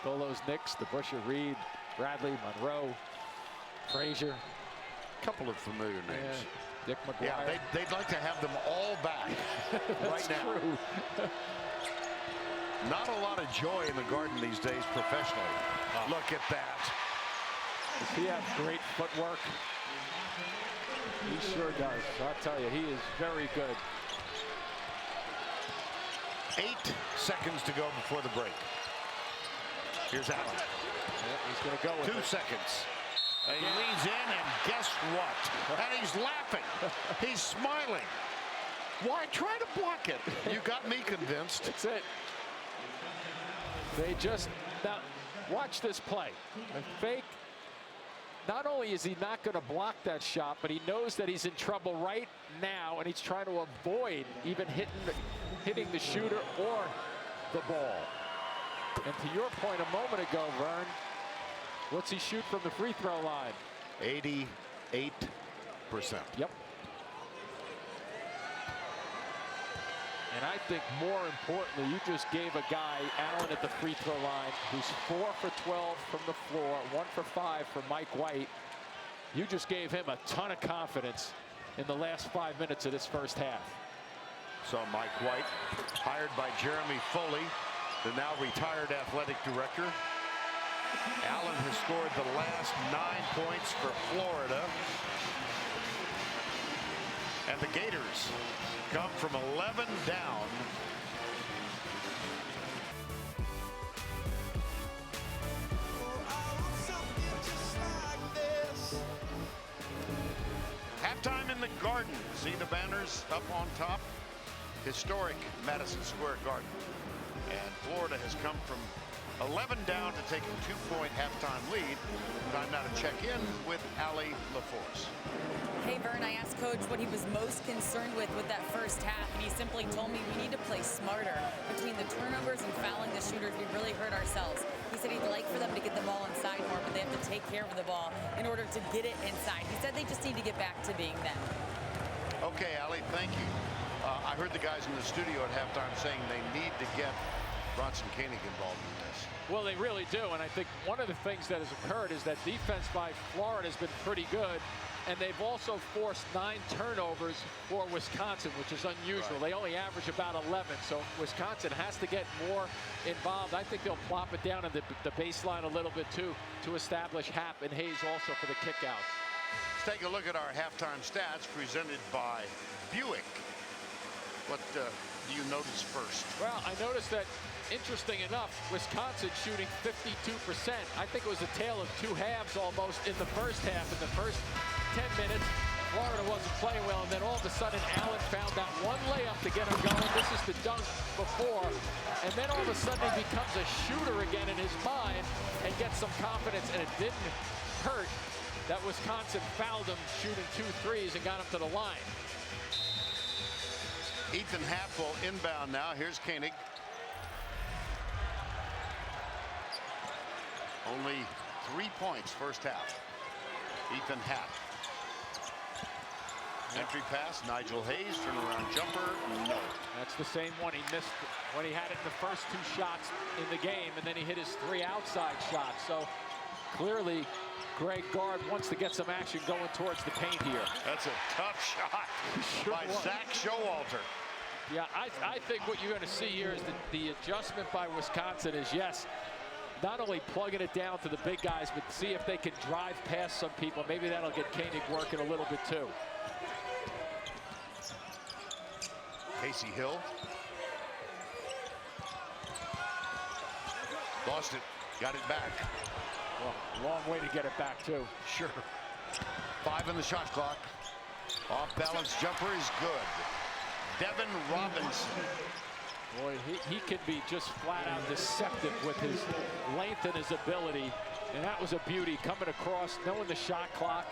All those Knicks, the Busher, Reed, Bradley, Monroe, Frazier. Couple of familiar names. Yeah. Dick McGuire. Yeah, they'd like to have them all back right now. True. Not a lot of joy in the Garden these days professionally. Look at that. Does he have great footwork? He sure does. I'll tell you, he is very good. 8 seconds to go before the break. Here's Allen. Yeah, he's going to go with 2 seconds. And he leans in, and guess what? And he's laughing. He's smiling. Why try to block it? You got me convinced. That's it. They just, now watch this play. A fake. Not only is he not going to block that shot, but he knows that he's in trouble right now, and he's trying to avoid even hitting the shooter or the ball. And to your point a moment ago, Vern, what's he shoot from the free throw line? 88%. Yep. And I think more importantly, you just gave a guy, Allen, at the free throw line, who's 4 for 12 from the floor, 1 for 5 for Mike White. You just gave him a ton of confidence in the last 5 minutes of this first half. So Mike White, hired by Jeremy Foley, the now retired athletic director. Allen has scored the last 9 points for Florida. And the Gators come from 11 down. Halftime in the Garden. See the banners up on top? Historic Madison Square Garden. And Florida has come from 11 down to take a 2-point halftime lead. Time now to check in with Allie LaForce. Hey, Vern, I asked Coach what he was most concerned with that first half, and he simply told me we need to play smarter. Between the turnovers and fouling the shooters, we really hurt ourselves. He said he'd like for them to get the ball inside more, but they have to take care of the ball in order to get it inside. He said they just need to get back to being them. Okay, Allie, thank you. I heard the guys in the studio at halftime saying they need to get Bronson Koenig involved in this. Well, they really do, and I think one of the things that has occurred is that defense by Florida has been pretty good, and they've also forced 9 turnovers for Wisconsin, which is unusual. Right. They only average about 11, so Wisconsin has to get more involved. I think they'll plop it down in the baseline a little bit too to establish Happ and Hayes also for the kickouts. Let's take a look at our halftime stats presented by Buick. What do you notice first? Well, I noticed that, interesting enough, Wisconsin shooting 52%. I think it was a tale of 2 halves almost in the first half. In the first 10 minutes, Florida wasn't playing well, and then all of a sudden, Allen found that one layup to get him going. This is the dunk before, and then all of a sudden he becomes a shooter again in his mind and gets some confidence, and it didn't hurt that Wisconsin fouled him shooting 2 threes and got him to the line. Ethan Happ will inbound now. Here's Koenig. Only 3 points first half. Ethan Happ. Entry pass, Nigel Hayes, turnaround jumper, no. That's the same one he missed when he had it in the first 2 shots in the game, and then he hit his 3 outside shots. So clearly, Greg Gard wants to get some action going towards the paint here. That's a tough shot by Zach Showalter. Yeah, I think what you're going to see here is the adjustment by Wisconsin is, yes, not only plugging it down to the big guys, but see if they can drive past some people. Maybe that'll get Koenig working a little bit too. Casey Hill. Lost it. Got it back. Well, long way to get it back too. Sure. 5 on the shot clock. Off balance jumper is good. Devin Robinson. Boy, he can be just flat out deceptive with his length and his ability. And that was a beauty coming across, knowing the shot clock.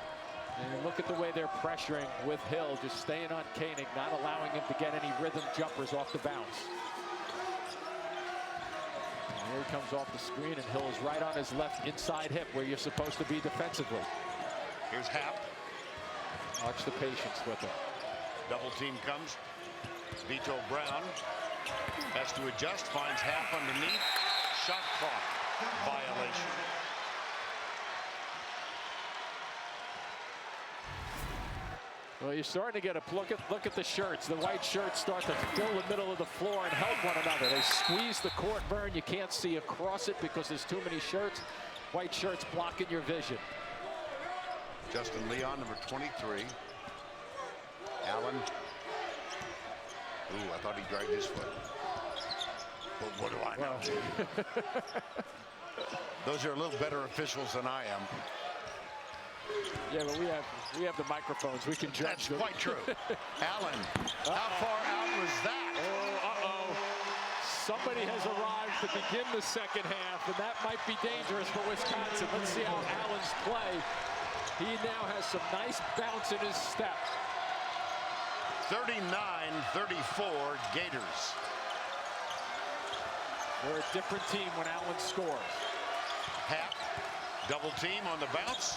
And look at the way they're pressuring with Hill, just staying on Koenig, not allowing him to get any rhythm jumpers off the bounce. And here he comes off the screen, and Hill is right on his left inside hip where you're supposed to be defensively. Here's Happ. Watch the patience with him. Double team comes. Vito Brown has to adjust, finds Happ underneath. Shot clock violation. Well, you're starting to get a look at the shirts. The white shirts start to fill the middle of the floor and help one another. They squeeze the court, Vern. You can't see across it because there's too many shirts. White shirts blocking your vision. Justin Leon, number 23. Allen. Ooh, I thought he dragged his foot. But what do I know? Those are a little better officials than I am. Yeah, but we have the microphones. We can judge them. That's quite true. Allen, how far out was that? Oh, somebody has arrived to begin the second half, and that might be dangerous for Wisconsin. Let's see how Allen's play. He now has some nice bounce in his step. 39-34 Gators. They're a different team when Allen scores. Happ, double team on the bounce.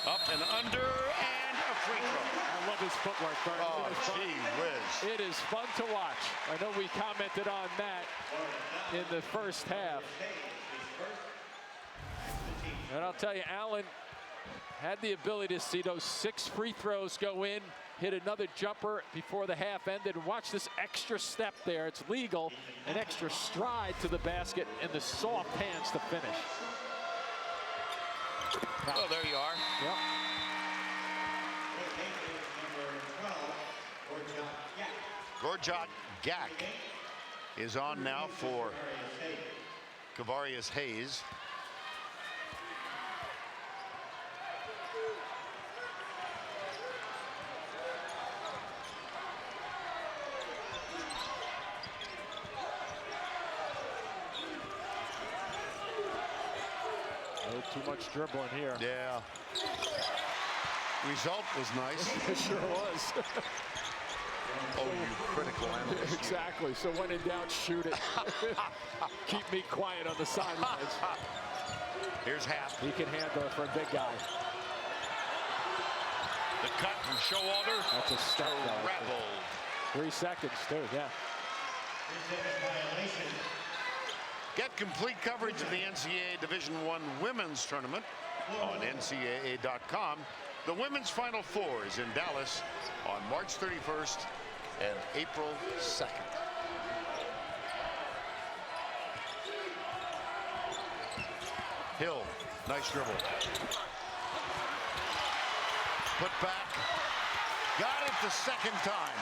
Up and under, and a free throw. I love his footwork, Vern. Oh, gee whiz. It is fun to watch. I know we commented on that in the first half. And I'll tell you, Allen had the ability to see those 6 free throws go in, hit another jumper before the half ended. Watch this extra step there. It's legal. An extra stride to the basket and the soft hands to finish. Oh, there you are. Yep. Gorjot Gak is on now for Kavarius Hayes. Too much dribbling here. Yeah. Result was nice. It sure was. Oh, you critical analyst. Exactly. So when in doubt, shoot it. Keep me quiet on the sidelines. Here's Hap. He can handle it for a big guy. The cut from Showalter. That's a step. Rebel. 3 seconds, too, yeah. Get complete coverage of the NCAA Division I Women's Tournament on NCAA.com. The Women's Final Four is in Dallas on March 31st and April 2nd. Hill, nice dribble. Put back. Got it the second time.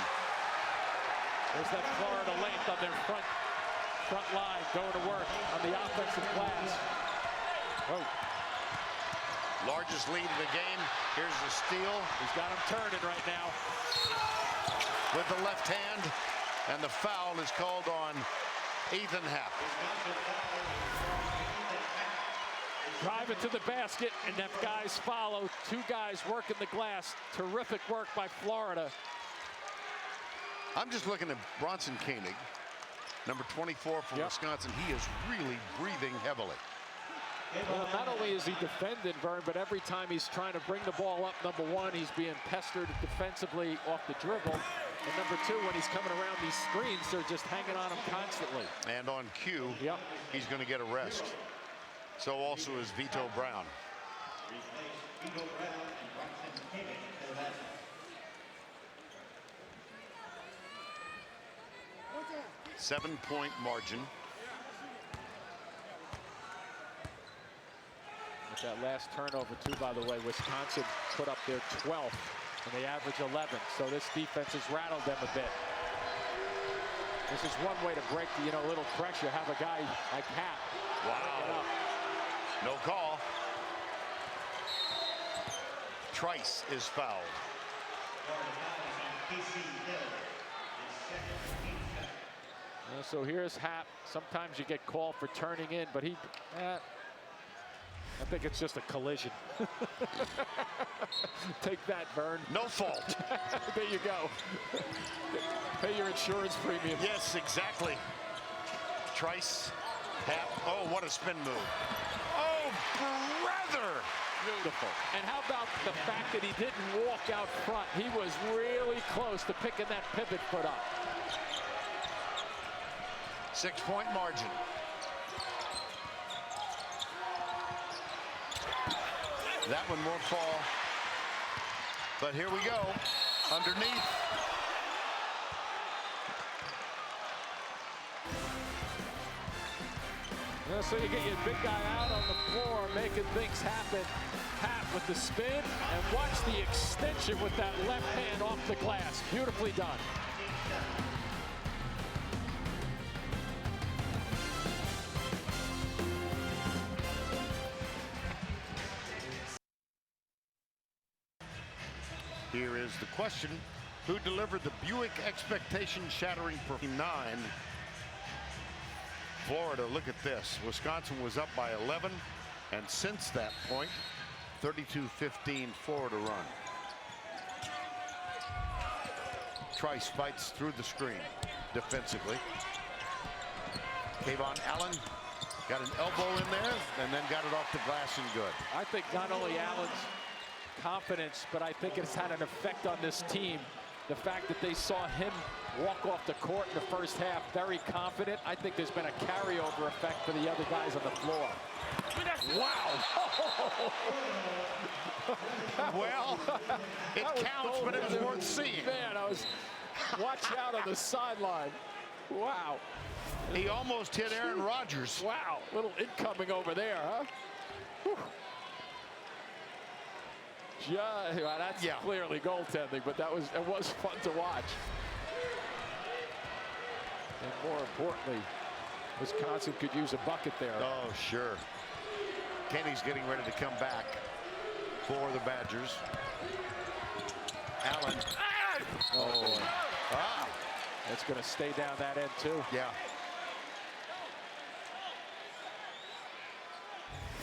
There's that Florida length on their front line going to work on the offensive glass. Oh. Largest lead of the game. Here's the steal. He's got him turning right now. With the left hand, and the foul is called on Ethan Hap. Drive it to the basket, and if guys follow, 2 guys working the glass. Terrific work by Florida. I'm just looking at Bronson Koenig, number 24 for Wisconsin. He is really breathing heavily. Well, not only is he defending, Vern, but every time he's trying to bring the ball up, number 1, he's being pestered defensively off the dribble. And number 2, when he's coming around these screens, they're just hanging on him constantly. And on cue, he's going to get a rest. So also is Vito Brown. 7-point margin. With that last turnover, too, by the way, Wisconsin put up their 12th, and they average 11. So this defense has rattled them a bit. This is one way to break the, little pressure. Have a guy like Hap. Wow. No call. Trice is fouled. So here's Hap. Sometimes you get called for turning in, but I think it's just a collision. Take that, Vern. No fault. There you go. Pay your insurance premium. Yes, exactly. Trice, Hap. Oh, what a spin move. Oh, brother. Beautiful. And how about the fact that he didn't walk out front? He was really close to picking that pivot foot up. 6-point margin. That one won't fall. But here we go. Underneath. So you get your big guy out on the floor, making things happen. Hap with the spin, and watch the extension with that left hand off the glass. Beautifully done. Here is the question. Who delivered the Buick expectation-shattering for 9? Florida, look at this. Wisconsin was up by 11, and since that point, 32-15 Florida run. Trice fights through the screen defensively. Kayvon Allen got an elbow in there and then got it off the glass and good. I think not only Allen's confidence, but I think it's had an effect on this team. The fact that they saw him walk off the court in the first half very confident. I think there's been a carryover effect for the other guys on the floor. Wow. Well, it counts, but it was worth seeing. Man, watch out on the sideline. Wow. He almost hit Aaron Rodgers. Wow, little incoming over there, huh? Whew. Well, that's clearly goaltending, but it was fun to watch. And more importantly, Wisconsin could use a bucket there. Oh, sure. Kenny's getting ready to come back for the Badgers. Allen. Oh. It's going to stay down that end, too. Yeah.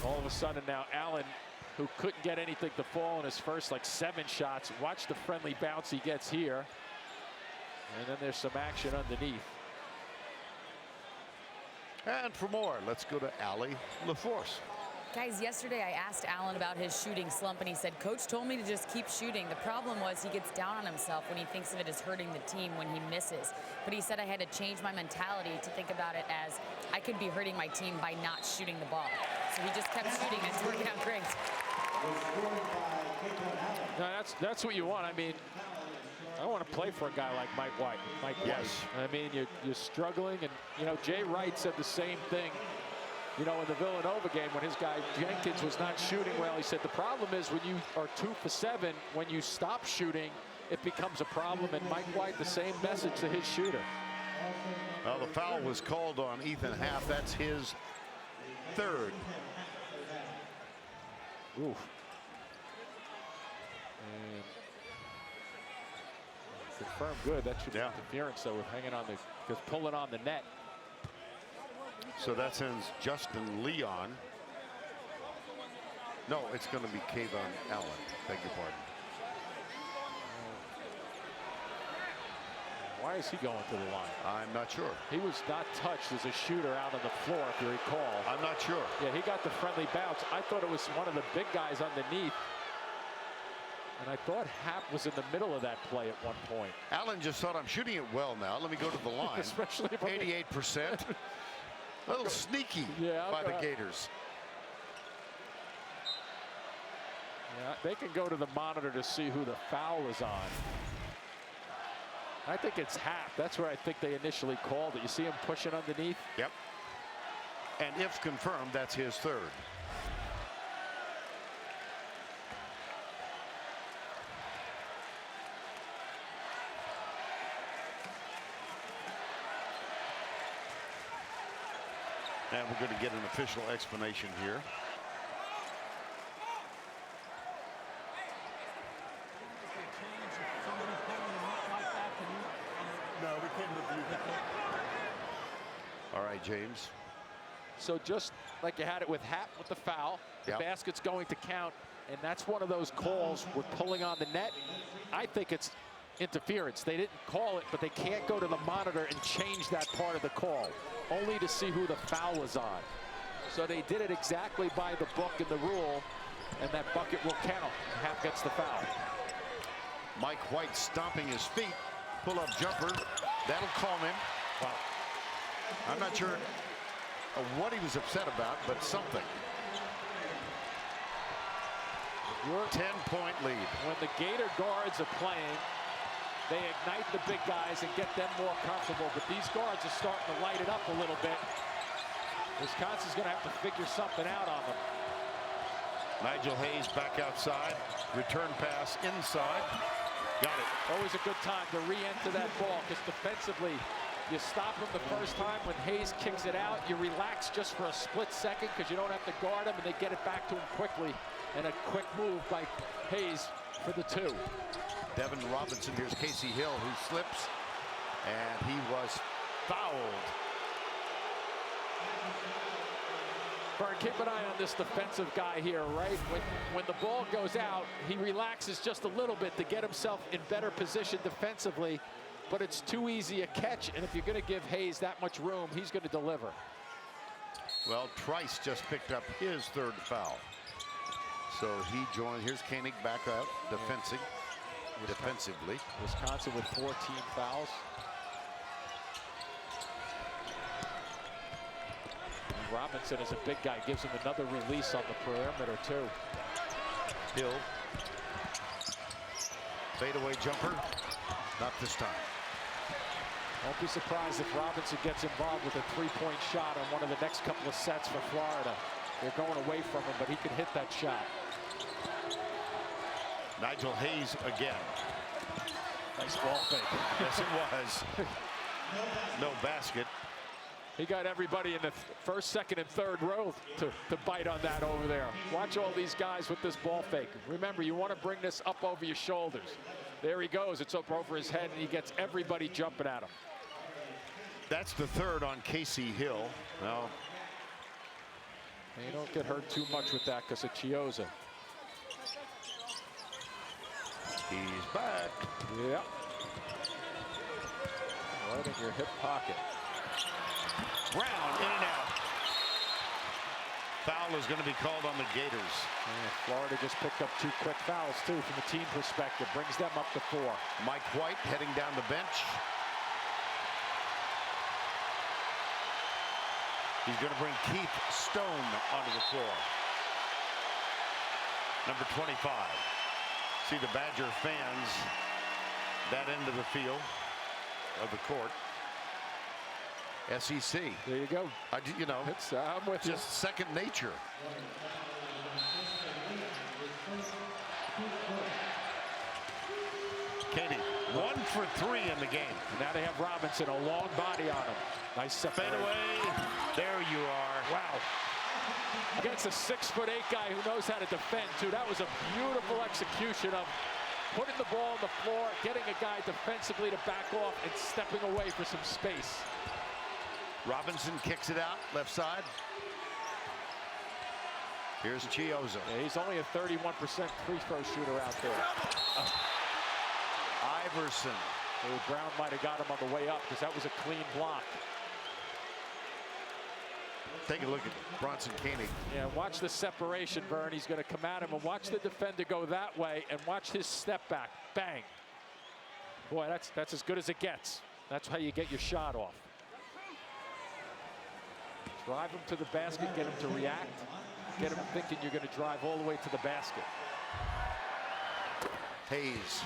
All of a sudden now, Allen, who couldn't get anything to fall in his first, 7 shots. Watch the friendly bounce he gets here. And then there's some action underneath. And for more, let's go to Allie LaForce. Guys, yesterday I asked Allen about his shooting slump, and he said, Coach told me to just keep shooting. The problem was he gets down on himself when he thinks of it as hurting the team when he misses. But he said I had to change my mentality to think about it as I could be hurting my team by not shooting the ball. So he just kept shooting, and it's working out great. No, that's what you want. I mean, I want to play for a guy like Mike White. I mean, you're struggling, and Jay Wright said the same thing. In the Villanova game when his guy Jenkins was not shooting well, he said the problem is when you are 2 for 7, when you stop shooting, it becomes a problem. And Mike White, the same message to his shooter. Well, the foul was called on Ethan Happ. That's his 3rd. Oof. And confirmed good. That should be interference, though, with hanging on because pulling on the net. So that sends Justin Leon. No, it's going to be Kayvon Allen. Beg your pardon. Why is he going to the line? I'm not sure. He was not touched as a shooter out on the floor, if you recall. I'm not sure. Yeah, he got the friendly bounce. I thought it was one of the big guys underneath. And I thought Happ was in the middle of that play at one point. Allen just thought, I'm shooting it well now. Let me go to the line. Especially 88%. A little sneaky by the Gators. Yeah, they can go to the monitor to see who the foul is on. I think it's Happ. That's where I think they initially called it. You see him pushing underneath? Yep. And if confirmed, that's his 3rd. And we're going to get an official explanation here. No, we couldn't review that. All right, James. So just like you had it with Happ with the foul, the basket's going to count, and that's one of those calls with pulling on the net. I think it's interference. They didn't call it, but they can't go to the monitor and change that part of the call, only to see who the foul was on. So they did it exactly by the book and the rule, and that bucket will count. Happ gets the foul. Mike White stomping his feet. Pull-up jumper. That'll calm him. Wow. I'm not sure what he was upset about, but something. 10-point lead. When the Gator guards are playing, they ignite the big guys and get them more comfortable, but these guards are starting to light it up a little bit. Wisconsin's going to have to figure something out on them. Nigel Hayes back outside. Return pass inside. Got it. Always a good time to re-enter that ball, because defensively, you stop him the first time. When Hayes kicks it out, you relax just for a split second because you don't have to guard him, and they get it back to him quickly. And a quick move by Hayes for the 2. Devin Robinson. Here's Casey Hill, who slips, and he was fouled. Vern, keep an eye on this defensive guy here, right? When the ball goes out, he relaxes just a little bit to get himself in better position defensively, but it's too easy a catch, and if you're going to give Hayes that much room, he's going to deliver. Well, Trice just picked up his 3rd foul. So he joined. Here's Koenig back up, defensively. Wisconsin with 14 fouls. And Robinson is a big guy, gives him another release on the perimeter too. Hill. Fadeaway jumper. Not this time. Won't be surprised if Robinson gets involved with a 3-point shot on one of the next couple of sets for Florida. They're going away from him, but he can hit that shot. Nigel Hayes again. Nice ball fake. Yes, it was. No basket. He got everybody in the first, second, and third row to bite on that over there. Watch all these guys with this ball fake. Remember, you want to bring this up over your shoulders. There he goes. It's up over his head, and he gets everybody jumping at him. That's the third on Casey Hill. Now, and you don't get hurt too much with that because of Chiozza. he's back. Yep. Right in your hip pocket. Brown in and out. Foul is going to be called on the Gators. Yeah, Florida just picked up 2 quick fouls, too, from the team perspective. Brings them up to 4. Mike White heading down the bench. He's going to bring Keith Stone onto the floor. Number 25. See the Badger fans that end of the field, of the court. SEC. There you go. You know, I'm with just second nature. Katie, 1 for 3 in the game. And now they have Robinson, a long body on him. Nice separation. Fadeaway. There you are. Wow. Against a 6'8" guy who knows how to defend, too. That was a beautiful execution of putting the ball on the floor, getting a guy defensively to back off, and stepping away for some space. Robinson kicks it out, left side. Here's Chiozza. Yeah, he's only a 31% free throw shooter out there. Iverson. Brown might have got him on the way up because that was a clean block. Take a look at Bronson Koenig. Yeah, watch the separation, Vern. He's going to come at him, and watch the defender go that way, and watch his step back. Bang. Boy, that's as good as it gets. That's how you get your shot off. Drive him to the basket, get him to react, get him thinking you're going to drive all the way to the basket. Hayes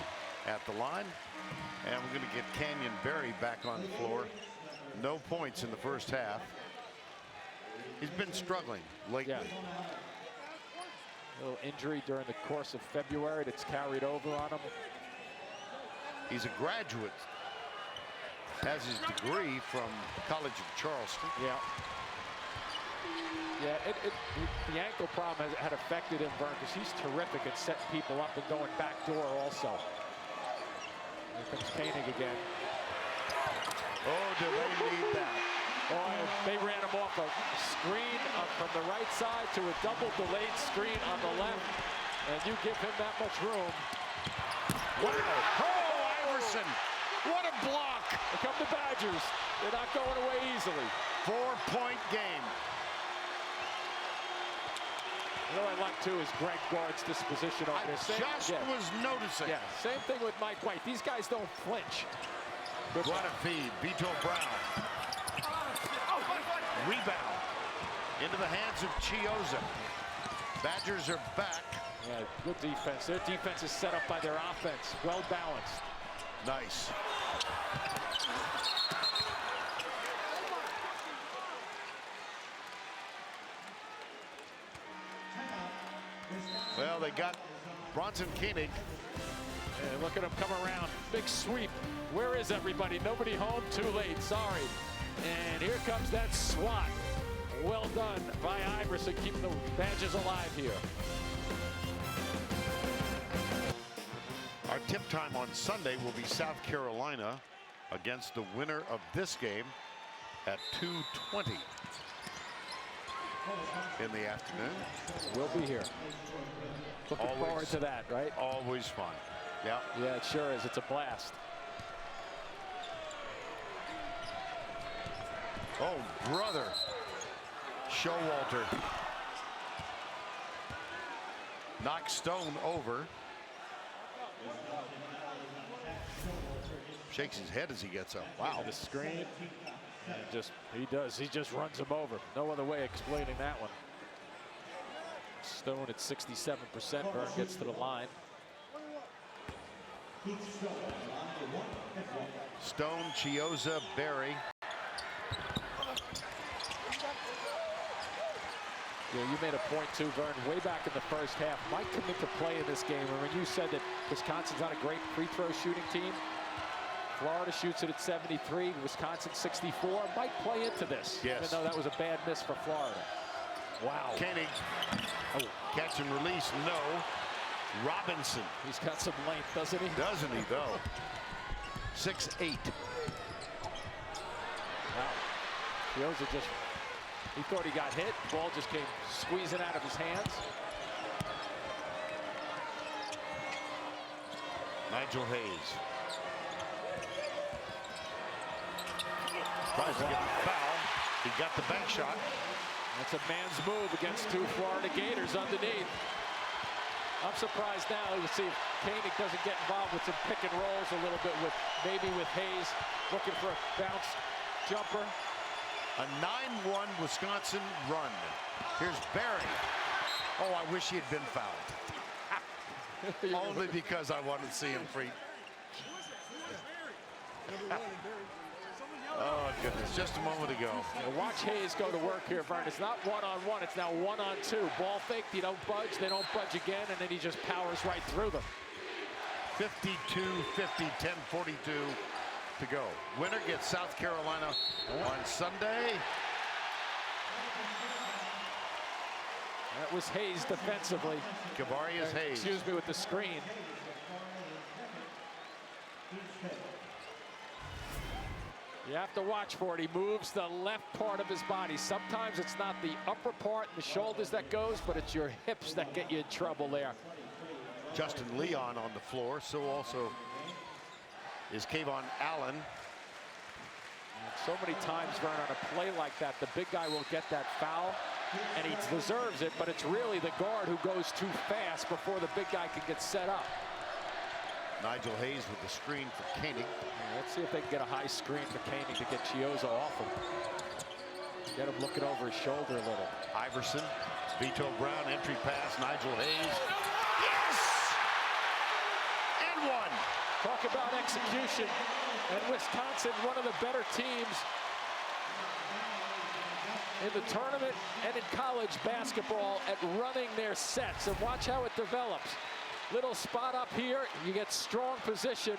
at the line, and we're going to get Canyon Berry back on the floor. No points in the first half. He's been struggling lately. Yeah. A little injury during the course of February that's carried over on him. He's a graduate, has his degree from College of Charleston. Yeah. Yeah, the ankle problem had affected him, Vern, because he's terrific at setting people up and going back door also. Here comes Koenig again. Oh, do they need that? Oh, they ran him off a screen from the right side to a double delayed screen on the left, and you give him that much room. Wow. Oh, Iverson. What a block. Here come the Badgers. They're not going away easily. 4-point game. You know what I like, too, is Greg Gard's disposition on this. Was noticing. Yeah, same thing with Mike White. These guys don't flinch. What a feed. Beto Brown. Rebound. Into the hands of Chiozza. Badgers are back. Yeah, good defense. Their defense is set up by their offense. Well balanced. Nice. Well, they got Bronson Koenig. And look at him come around. Big sweep. Where is everybody? Nobody home. Too late. Sorry. And here comes that swat. Well done by Iverson, keeping the Badgers alive here. Our tip time on Sunday will be South Carolina against the winner of this game at 2:20 in the afternoon. We'll be here. Looking forward to that, right? Always fun. Yeah. Yeah, it sure is. It's a blast. Oh, brother. Showalter knocks Stone over. Shakes his head as he gets up. Wow. The screen. And he just runs him over. No other way explaining that one. Stone at 67%. Vern gets to the line. Stone, Chiozza, Berry. Yeah, you made a point too, Vern, way back in the first half. Might come into play in this game. And when you said that Wisconsin's not a great free throw shooting team, Florida shoots it at 73, Wisconsin 64. Might play into this, yes, even though that was a bad miss for Florida. Wow. Koenig, catch and release, no. Robinson. He's got some length, doesn't he? Doesn't he, though? 6'8". Wow. Chioza just, he thought he got hit. Ball just came squeezing out of his hands. Nigel Hayes. Tries to get the foul. He got the bank shot. That's a man's move against two Florida Gators underneath. I'm surprised now. You see if Koenig doesn't get involved with some pick and rolls a little bit with maybe with Hayes looking for a bounce jumper. A 9-1 Wisconsin run. Here's Barry. Oh, I wish he had been fouled. Only because I wanted to see him free. Oh, goodness. Just a moment ago. Now watch Hayes go to work here, Vern. It's not one-on-one. It's now one-on-two. Ball fake. You don't budge. They don't budge again, and then he just powers right through them. 52-50, 10:42 to go. Winner gets South Carolina on Sunday. That was Hayes defensively. Kavarius Hayes. Excuse me, with the screen. You have to watch for it. He moves the left part of his body. Sometimes it's not the upper part, the shoulders that goes, but it's your hips that get you in trouble there. Justin Leon on the floor. So also is Kayvon Allen. So many times, Vern, on a play like that, the big guy will get that foul, and he deserves it, but it's really the guard who goes too fast before the big guy can get set up. Nigel Hayes with the screen for Koenig. Let's see if they can get a high screen for Koenig to get Chioza off him. Get him looking over his shoulder a little. Iverson, Vito Brown, entry pass, Nigel Hayes. Yes! And one. Talk about execution. And Wisconsin, one of the better teams in the tournament and in college basketball at running their sets. And watch how it develops. Little spot up here, you get strong position,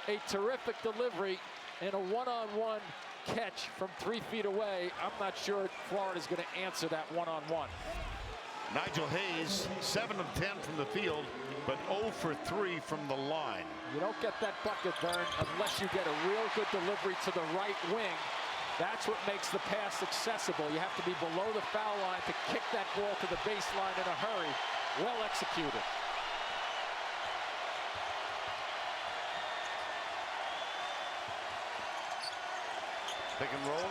a terrific delivery, and a one-on-one catch from 3 feet away. I'm not sure Florida's going to answer that one-on-one. Nigel Hayes, 7 of 10 from the field, but 0 for 3 from the line. You don't get that bucket, Vern, unless you get a real good delivery to the right wing. That's what makes the pass accessible. You have to be below the foul line to kick that ball to the baseline in a hurry. Well executed. Pick and roll.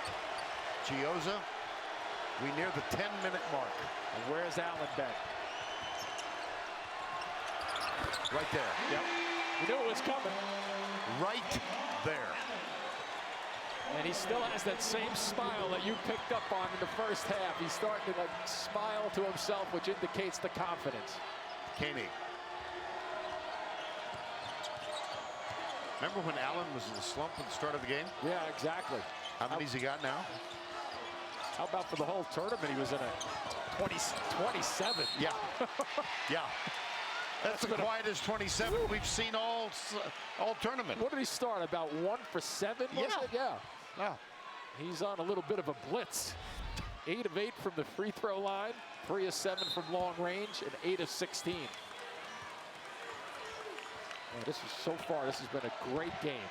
Chioza. We near the 10-minute mark. And where's Allen been? Right there. Yep. You knew it was coming. Right there. And he still has that same smile that you picked up on in the first half. He's starting to smile to himself, which indicates the confidence. Koenig. Remember when Allen was in the slump at the start of the game? Yeah, exactly. How many's he got now? How about for the whole tournament? He was in a 27. Yeah. Yeah. That's the quietest 27 we've seen all tournament. What did he start? About 1 for 7? Was it? Yeah. Yeah. He's on a little bit of a blitz. 8 of 8 from the free throw line, 3 of 7 from long range, and 8 of 16. This is so far. This has been a great game.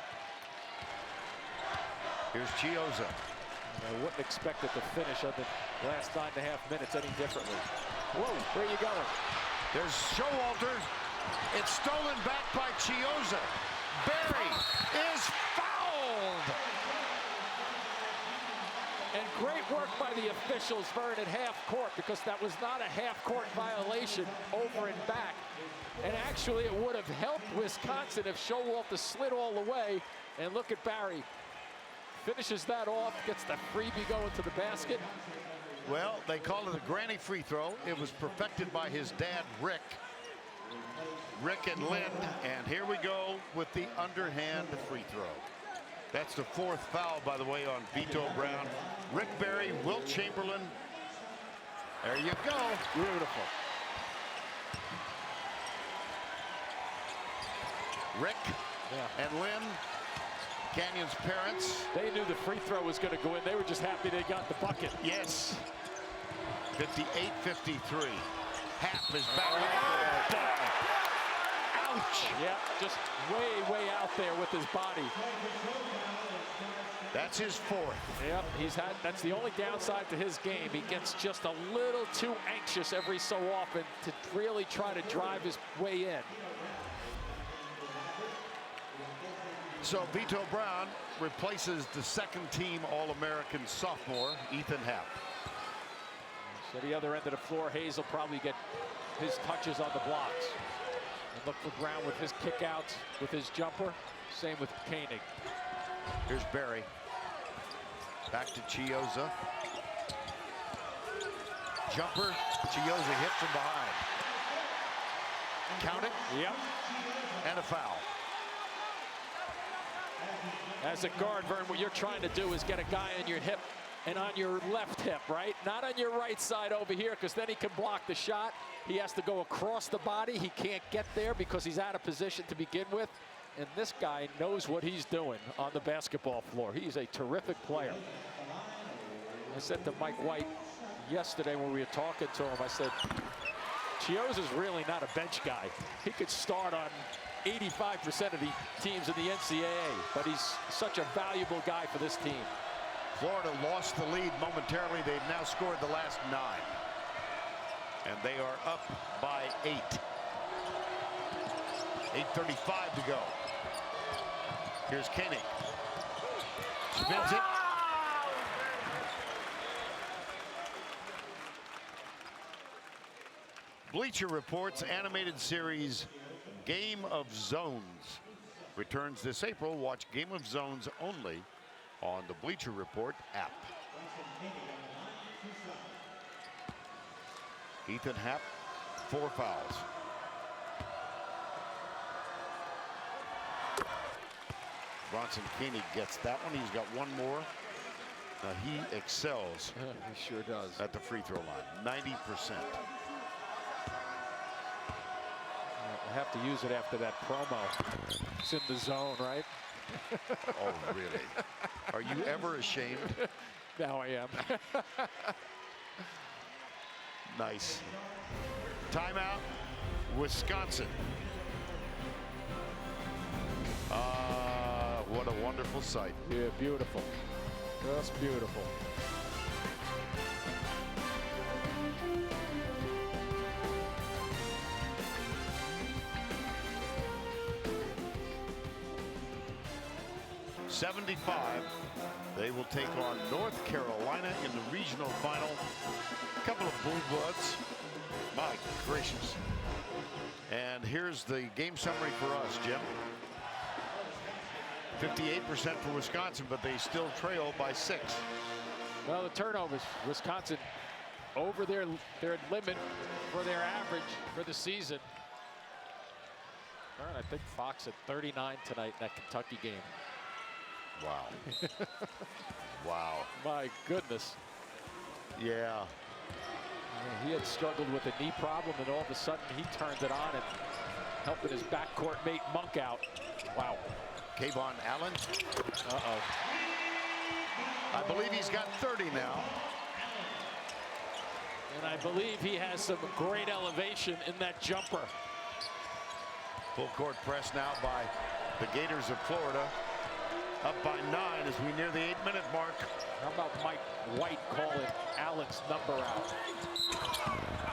Here's Chioza. I wouldn't expect it to finish on the last 9.5 minutes any differently. Whoa, where are you going? There's Showalter. It's stolen back by Chioza. Barry is fouled. And great work by the officials, Vern, at half court, because that was not a half court violation over and back. And actually, it would have helped Wisconsin if Showalter slid all the way. And look at Barry. Finishes that off, gets the freebie going to the basket. Well, they call it a granny free throw. It was perfected by his dad, Rick. Rick and Lynn. And here we go with the underhand free throw. That's the 4th foul, by the way, on Vito Brown. Rick Barry, Wilt Chamberlain, There you go. Beautiful. Rick and Lynn, Canyon's parents. They knew the free throw was going to go in. They were just happy they got the bucket. Yes. 58-53. Half is back. Ouch. Yeah, just way out there with his body. That's his fourth. Yep, that's the only downside to his game. He gets just a little too anxious every so often to really try to drive his way in. So Vito Brown replaces the second-team All-American sophomore, Ethan Happ. So the other end of the floor, Hayes will probably get his touches on the blocks. And look for Brown with his kickouts, with his jumper. Same with Koenig. Here's Barry. Back to Chiozza. Jumper. Chiozza hit from behind. Count it. Yep. And a foul. As a guard, Vern, what you're trying to do is get a guy on your hip and on your left hip, right? Not on your right side over here, because then he can block the shot. He has to go across the body. He can't get there because he's out of position to begin with. And this guy knows what he's doing on the basketball floor. He's a terrific player. I said to Mike White yesterday when we were talking to him, I said, Chiozza's really not a bench guy. He could start on 85% of the teams in the NCAA, but he's such a valuable guy for this team. Florida lost the lead momentarily. They've now scored the last 9. And they are up by 8. 8:35 to go. Here's Koenig. Spins it. Bleacher Report's animated series Game of Zones returns this April. Watch Game of Zones only on the Bleacher Report app. Ethan Happ, 4 fouls. Bronson Koenig gets that one. He's got one more. Now he excels. He sure does. At the free throw line, 90%. I have to use it after that promo. It's in the zone, right? Oh, really? Are you ever ashamed? Now I am. Nice. Timeout, Wisconsin. What a wonderful sight. Yeah, beautiful. Just beautiful. '75. They will take on North Carolina in the regional final. A couple of Blue Bloods. My gracious. And here's the game summary for us, Jim. 58% for Wisconsin, but they still trail by 6. Well, the turnovers, Wisconsin over their limit for their average for the season. All right, I think Fox at 39 tonight in that Kentucky game. Wow. Wow. My goodness. Yeah. He had struggled with a knee problem, and all of a sudden he turned it on and helping his backcourt mate Monk out. Wow. Kayvon Allen. Uh-oh. I believe he's got 30 now. And I believe he has some great elevation in that jumper. Full court press now by the Gators of Florida. Up by 9 as we near the 8-minute mark. How about Mike White calling Allen's number out?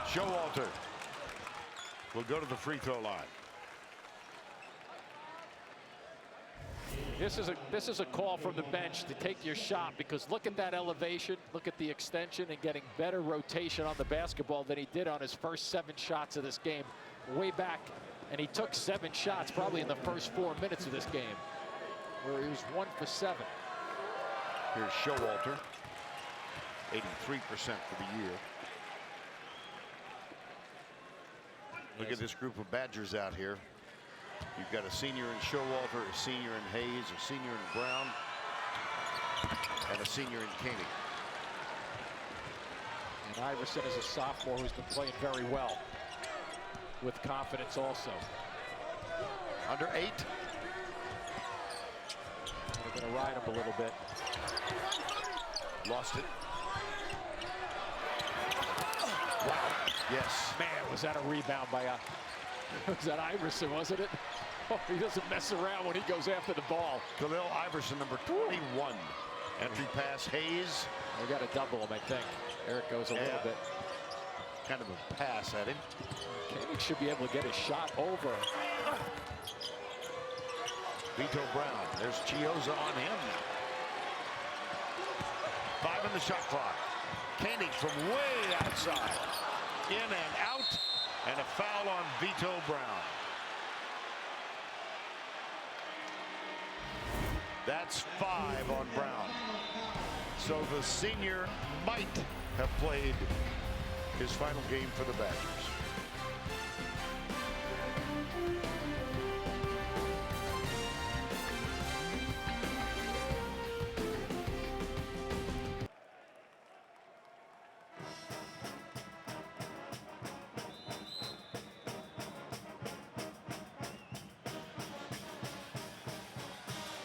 Showalter will go to the free throw line. This is a call from the bench to take your shot, because look at that elevation, look at the extension, and getting better rotation on the basketball than he did on his first 7 shots of this game way back. And he took 7 shots probably in the first 4 minutes of this game, where he was 1 for 7. Here's Showalter, 83% for the year. Look at this group of Badgers out here. You've got a senior in Showalter, a senior in Hayes, a senior in Brown, and a senior in Koenig. And Iverson is a sophomore who's been playing very well, with confidence also. Under 8. They're going to ride him a little bit. Lost it. Wow. Yes. Man, was that a rebound by was that Iverson, wasn't it? Oh, he doesn't mess around when he goes after the ball. Khalil Iverson, number 21. Entry pass, Hayes. They got to double him, I think. Eric goes a little bit. Kind of a pass at him. Koenig should be able to get his shot over. Vito Brown. There's Chiozza on him. 5 in the shot clock. Koenig from way outside. In and out. And a foul on Vito Brown. That's 5 on Brown. So the senior might have played his final game for the Badgers.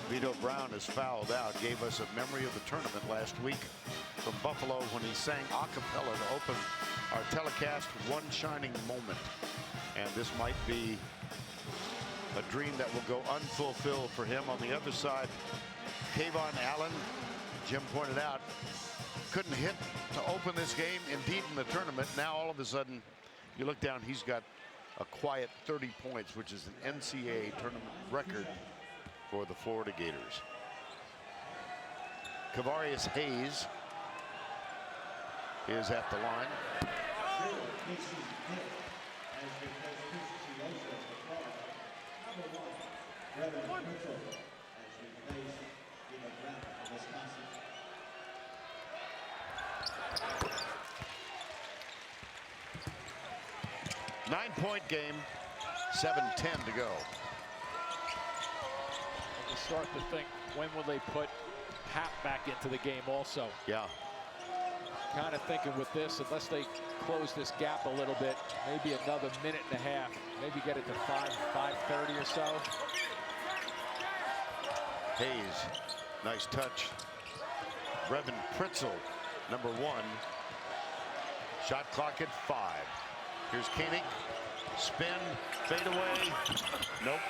Vito Brown is fouled out. Gave us a memory of the tournament last week from Buffalo when he sang a cappella to open our telecast, One Shining Moment. And this might be a dream that will go unfulfilled for him. On the other side, Kayvon Allen, Jim pointed out, couldn't hit to open this game. Indeed, in the tournament, now all of a sudden, you look down, he's got a quiet 30 points, which is an NCAA tournament record for the Florida Gators. Kavarius Hayes is at the line. Nine-point game, 7:10 to go. You start to think, when will they put Hap back into the game also? Yeah. Kind of thinking with this, unless they close this gap a little bit, maybe another minute and a half, maybe get it to 5:30 or so. Hayes, nice touch. Brevin Pritzel, number 1. Shot clock at 5. Here's Koenig, spin, fade away. Nope.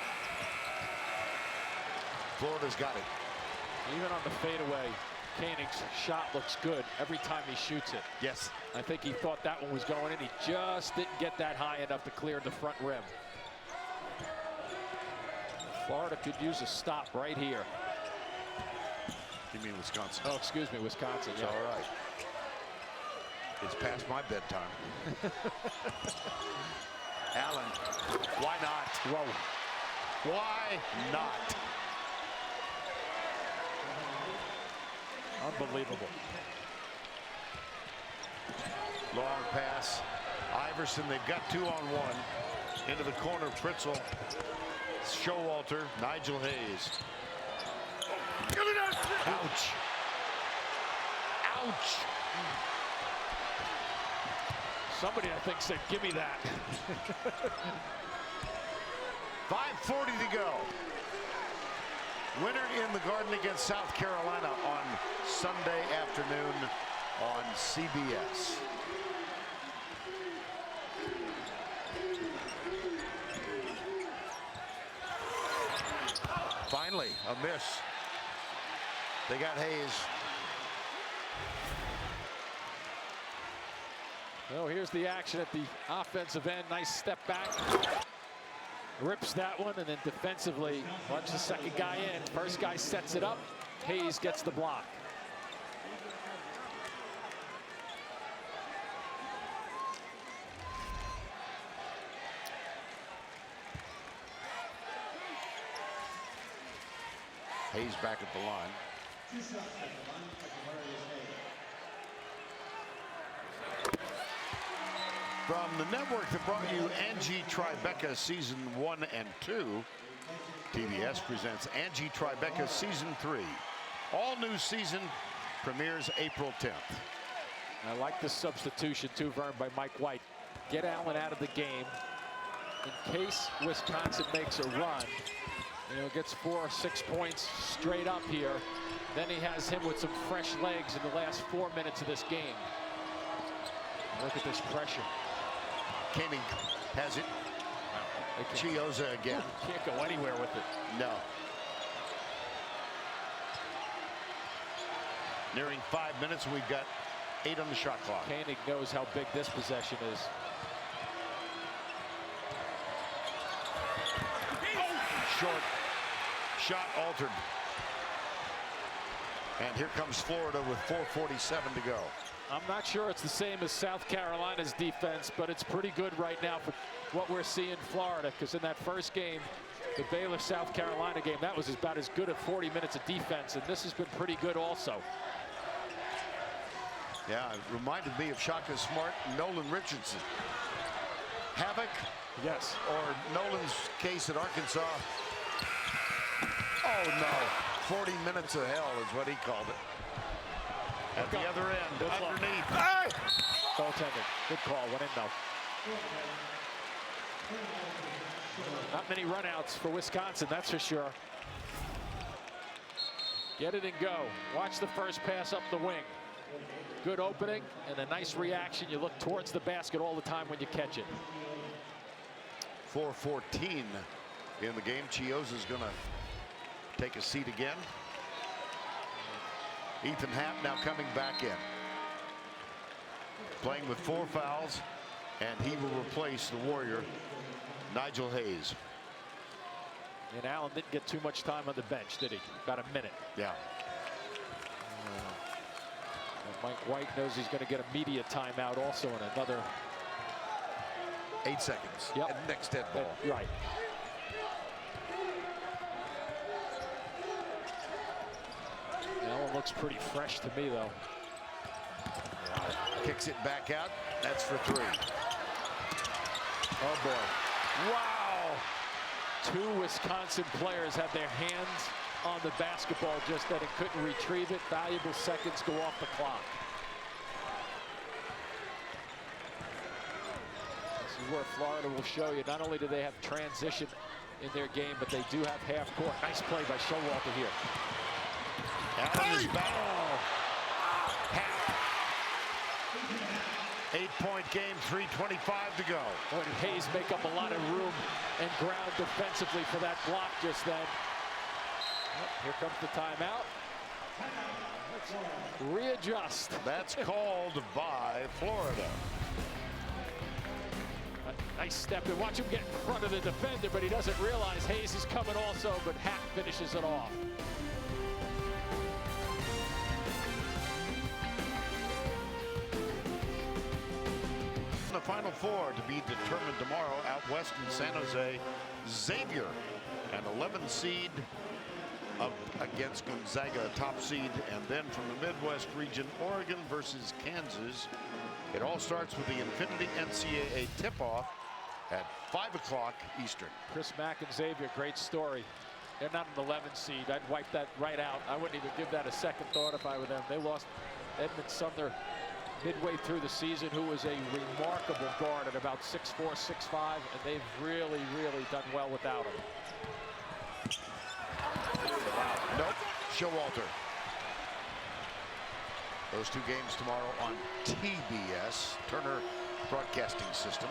Florida's got it. Even on the fadeaway, Koenig's shot looks good every time he shoots it. Yes. I think he thought that one was going in. He just didn't get that high enough to clear the front rim. Florida could use a stop right here. You mean Wisconsin? Oh, excuse me, Wisconsin. It's yeah. all right. It's past my bedtime. Allen, why not? Whoa. Why not? Unbelievable. Long pass. Iverson, they've got 2-on-1. Into the corner, Pritzel. Showalter, Nigel Hayes. Ouch. Ouch. Somebody, I think, said, give me that. 5:40 to go. Winner in the Garden against South Carolina on Sunday afternoon on CBS. Finally, a miss. They got Hayes. Well, here's the action at the offensive end. Nice step back. Rips that one, and then defensively, watch the second guy in. First guy sets it up. Hayes gets the block. Hayes back at the line. From the network that brought you Angie Tribeca Season 1 and 2, TBS presents Angie Tribeca Season 3. All new season premieres April 10th. I like the substitution too, Vern, by Mike White. Get Allen out of the game in case Wisconsin makes a run. You know, gets 4 or 6 points straight up here. Then he has him with some fresh legs in the last 4 minutes of this game. Look at this pressure. Koenig has it. Chiozza again. Can't go anywhere with it. No. Nearing 5 minutes, and we've got 8 on the shot clock. Koenig knows how big this possession is. Short shot altered. And here comes Florida with 4:47 to go. I'm not sure it's the same as South Carolina's defense, but it's pretty good right now for what we're seeing in Florida, because in that first game, the Baylor-South Carolina game, that was about as good as 40 minutes of defense, and this has been pretty good also. Yeah, it reminded me of Shaka Smart and Nolan Richardson. Havoc? Yes. Or Nolan's case at Arkansas. Oh, no. 40 minutes of hell is what he called it. At the other end, Good underneath. Goaltender. Good call. Went in, though. Not many runouts for Wisconsin, that's for sure. Get it and go. Watch the first pass up the wing. Good opening and a nice reaction. You look towards the basket all the time when you catch it. 4:14 in the game. Chiozza's going to take a seat again. Ethan Happ now coming back in. Playing with 4 fouls, and he will replace the Warrior, Nigel Hayes. And Allen didn't get too much time on the bench, did he? About a minute. Yeah. Mike White knows he's going to get a media timeout also in another 8 seconds. Yep. And next dead ball. Right. Allen looks pretty fresh to me, though. Kicks it back out. That's for 3. Oh, boy. Wow. 2 Wisconsin players had their hands on the basketball just then and couldn't retrieve it. Valuable seconds go off the clock. This is where Florida will show you not only do they have transition in their game, but they do have half court. Nice play by Showalter here. Allen is back. Half. 8-point game, 3:25 to go. Boy, did Hayes make up a lot of room and ground defensively for that block just then. Here comes the timeout. Let's readjust. That's called by Florida. A nice step and watch him get in front of the defender, but he doesn't realize Hayes is coming also, but Hack finishes it off. The Final Four to be determined tomorrow out west in San Jose. Xavier, an 11 seed up against Gonzaga, a top seed, and then from the Midwest region, Oregon versus Kansas. It all starts with the Infinity NCAA tip-off at 5 o'clock Eastern. Chris Mack and Xavier, great story. They're not an 11 seed. I'd wipe that right out. I wouldn't even give that a second thought if I were them. They lost Edmund Sumner midway through the season, who was a remarkable guard at about 6'4", 6'5", and they've really, really done well without him. Wow. Nope. Showalter. Those 2 games tomorrow on TBS, Turner Broadcasting System.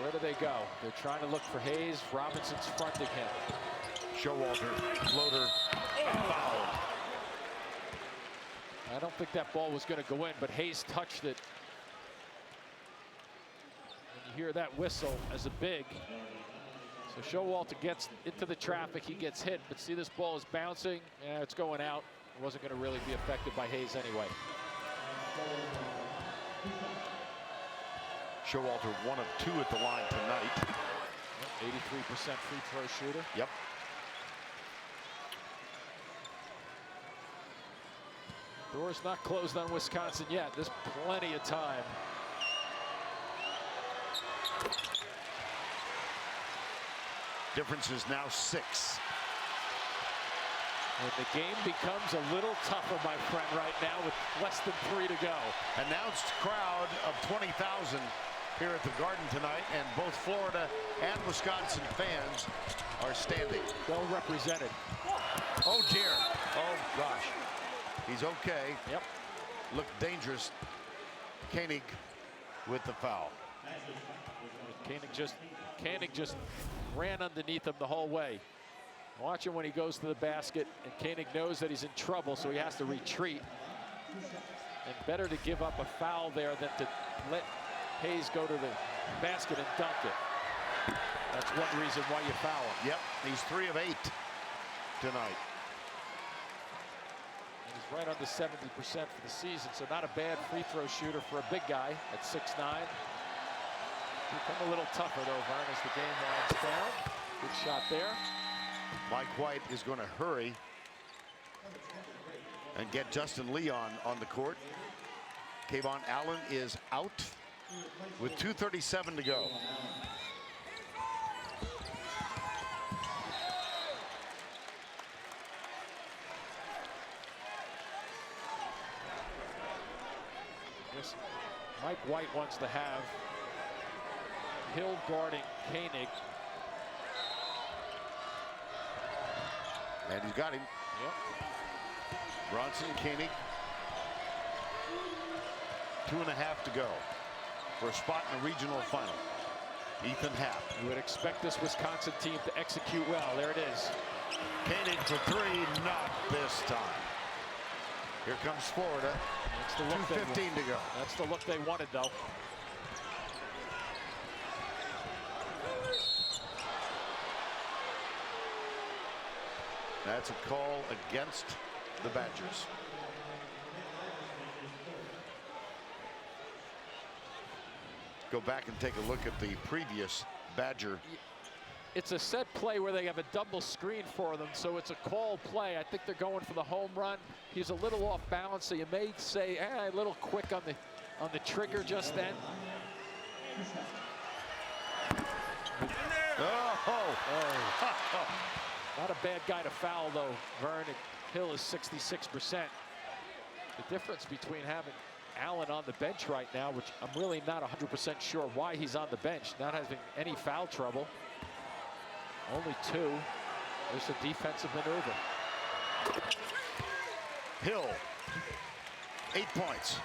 Where do they go? They're trying to look for Hayes. Robinson's fronting him. Showalter, floater, fouled. I don't think that ball was going to go in, but Hayes touched it. When you hear that whistle as a big. So Showalter gets into the traffic, he gets hit, but see this ball is bouncing. Yeah, it's going out. It wasn't going to really be affected by Hayes anyway. Showalter 1 of 2 at the line tonight. 83% free throw shooter. Yep. Door's not closed on Wisconsin yet. There's plenty of time. Difference is now 6. And the game becomes a little tougher, my friend, right now with less than 3 to go. Announced crowd of 20,000 here at the Garden tonight, and both Florida and Wisconsin fans are standing. Well represented. Oh dear. Oh gosh. He's okay. Yep. Looked dangerous. Koenig with the foul. Koenig just ran underneath him the whole way. Watch him when he goes to the basket, and Koenig knows that he's in trouble, so he has to retreat. And better to give up a foul there than to let Hayes go to the basket and dunk it. That's one reason why you foul him. Yep, he's 3 of 8 tonight. And he's right under 70% for the season, so not a bad free throw shooter for a big guy at 6'9". Become a little tougher though, Vern, as the game winds down. Good shot there. Mike White is going to hurry and get Justin Leon on the court. Kayvon Allen is out with 2:37 to go. Yes, Mike White wants to have Hill guarding Koenig. And he's got him. Yep. Bronson, Koenig. 2.5 to go for a spot in the regional final. Ethan Happ. You would expect this Wisconsin team to execute well. There it is. Koenig for 3, not this time. Here comes Florida. That's the look 2:15 to go. That's the look they wanted, though. That's a call against the Badgers. Go back and take a look at the previous Badger. It's a set play where they have a double screen for them, so it's a call play. I think they're going for the home run. He's a little off balance, so you may say, a little quick on the trigger just then. Oh. Not a bad guy to foul, though, Vern. Hill is 66%. The difference between having Allen on the bench right now, which I'm really not 100% sure why he's on the bench, not having any foul trouble. Only 2. There's a defensive maneuver. Hill, 8 points.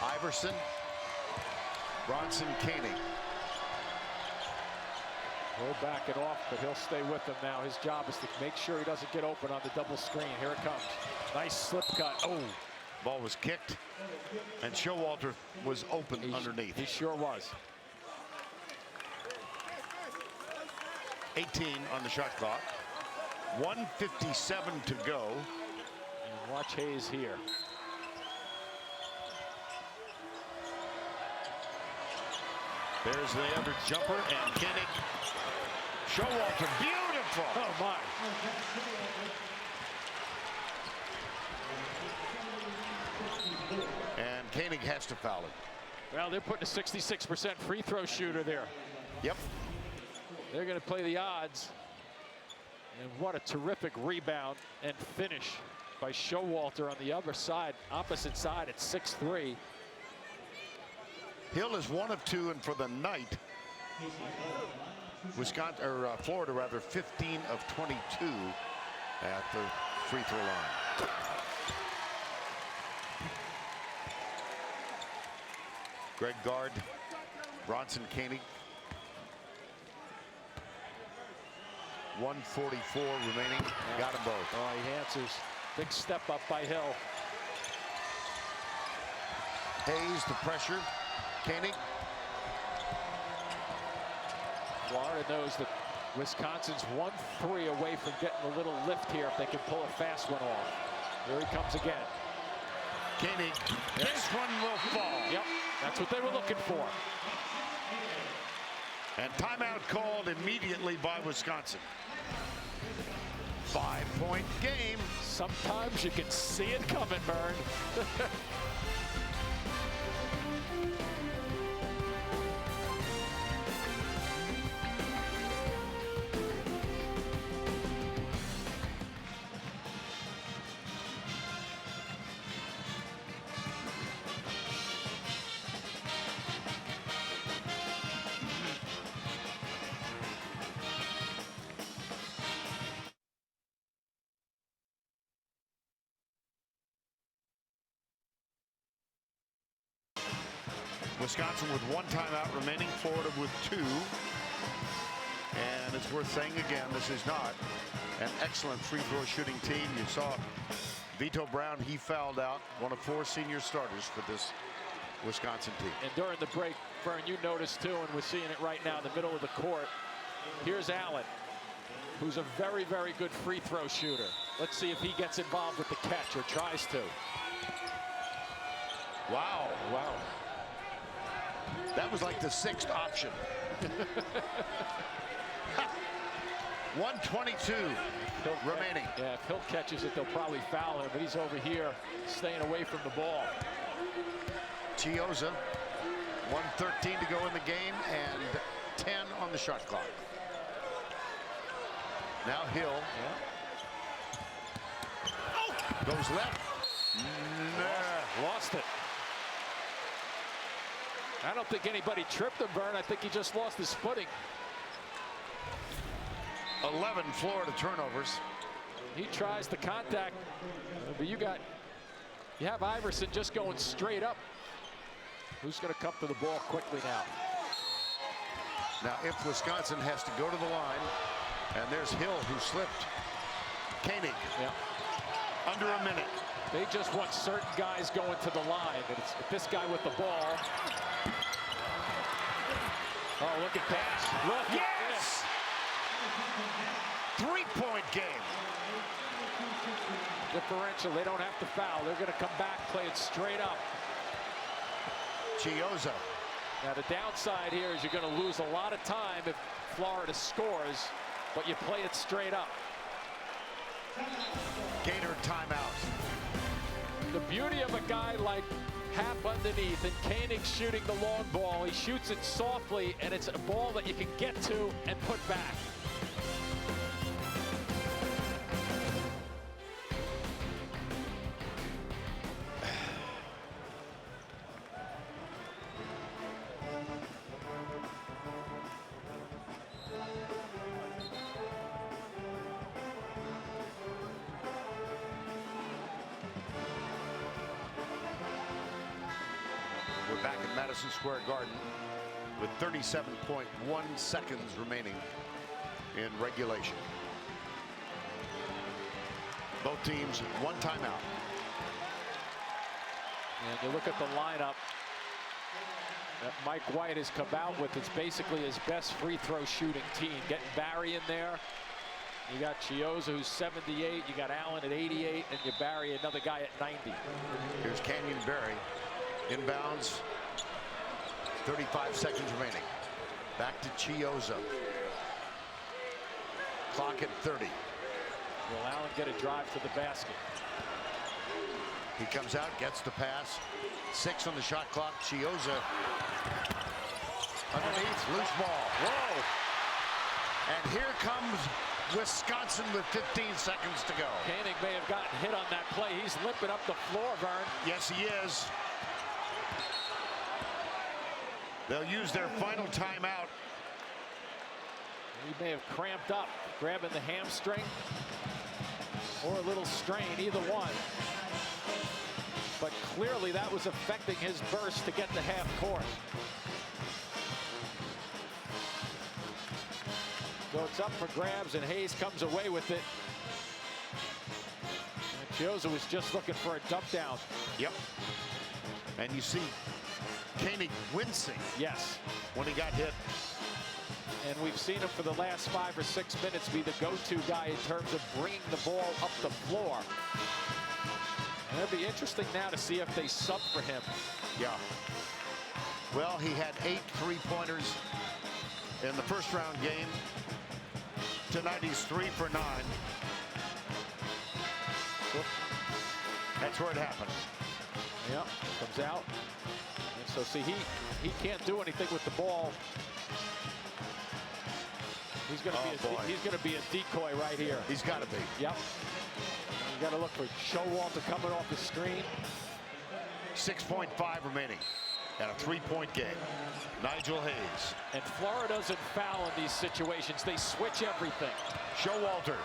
Iverson, Bronson, Koenig. He'll back it off, but he'll stay with him now. His job is to make sure he doesn't get open on the double screen. Here it comes. Nice slip cut. Oh. Ball was kicked, and Showalter was open underneath. He sure was. 18 on the shot clock. 1:57 to go. And watch Hayes here. There's the other jumper, and Koenig. Showalter, beautiful. Oh, my. And Koenig has to foul it. Well, they're putting a 66% free throw shooter there. Yep. They're going to play the odds. And what a terrific rebound and finish by Showalter on the other side, opposite side at 6'3". Hill is 1 of 2, and for the night, Florida rather, 15 of 22 at the free throw line. Greg Gard, Bronson, Koenig. 1:44 remaining. Got them both. Oh, he answers. Big step up by Hill. Hayes, the pressure. Koenig. Florida knows that Wisconsin's 1-3 away from getting a little lift here if they can pull a fast one off. Here he comes again. Koenig. This one will fall. Yep, that's what they were looking for. And timeout called immediately by Wisconsin. 5-point game. Sometimes you can see it coming, Vern. Wisconsin with 1 timeout remaining, Florida with 2. And it's worth saying again, this is not an excellent free throw shooting team. You saw Vito Brown, he fouled out, one of 4 senior starters for this Wisconsin team. And during the break, Vern, you noticed too, and we're seeing it right now in the middle of the court. Here's Allen, who's a very, very good free throw shooter. Let's see if he gets involved with the catch, or tries to. Wow. Wow. That was like the 6th option. 1:22 remaining. Yeah, if Hill catches it, they'll probably foul him, but he's over here staying away from the ball. Chiozza, 1:13 to go in the game and 10 on the shot clock. Now Hill. Oh, goes left. Lost it. I don't think anybody tripped him, Vern. I think he just lost his footing. 11 Florida turnovers. He tries the contact, but you have Iverson just going straight up. Who's going to come to the ball quickly now? Now, if Wisconsin has to go to the line, and there's Hill who slipped. Koenig. Yeah. Under a minute. They just want certain guys going to the line. And it's this guy with the ball. Oh, look at that. Look at this. 3-point game. Differential. They don't have to foul. They're going to come back, play it straight up. Chiozza. Now, the downside here is you're going to lose a lot of time if Florida scores, but you play it straight up. Gator timeout. The beauty of a guy like Hap underneath and Koenig shooting the long ball, he shoots it softly, and it's a ball that you can get to and put back. We're back at Madison Square Garden with 37.1 seconds remaining in regulation. Both teams 1 timeout. And you look at the lineup that Mike White has come out with. It's basically his best free throw shooting team. Getting Barry in there. You got Chiozza, who's 78. You got Allen at 88, and you Barry, another guy at 90. Here's Canyon Barry. Inbounds. 35 seconds remaining. Back to Chiozza. Clock at 30. Will Allen get a drive to the basket? He comes out, gets the pass. 6 on the shot clock. Chiozza underneath, loose ball. Whoa! And here comes Wisconsin with 15 seconds to go. Koenig may have gotten hit on that play. He's limping up the floor, Vern. Yes, he is. They'll use their final timeout. He may have cramped up, grabbing the hamstring or a little strain, either one. But clearly that was affecting his burst to get to half court. So it's up for grabs, and Hayes comes away with it. And Chiozza was just looking for a dump down. Yep. And you see Koenig wincing. Yes. When he got hit. And we've seen him for the last 5 or 6 minutes be the go-to guy in terms of bringing the ball up the floor. And it'll be interesting now to see if they sub for him. Yeah. Well, he had 8 3-pointers in the first round game. Tonight he's 3 for 9. That's where it happened. Yeah, comes out. And so see, he can't do anything with the ball. He's going to be a decoy right here. He's got to be. Yep. You got to look for Showalter coming off the screen. 6.5 remaining and a 3-point game. Nigel Hayes. And Florida doesn't foul in these situations. They switch everything. Showalter.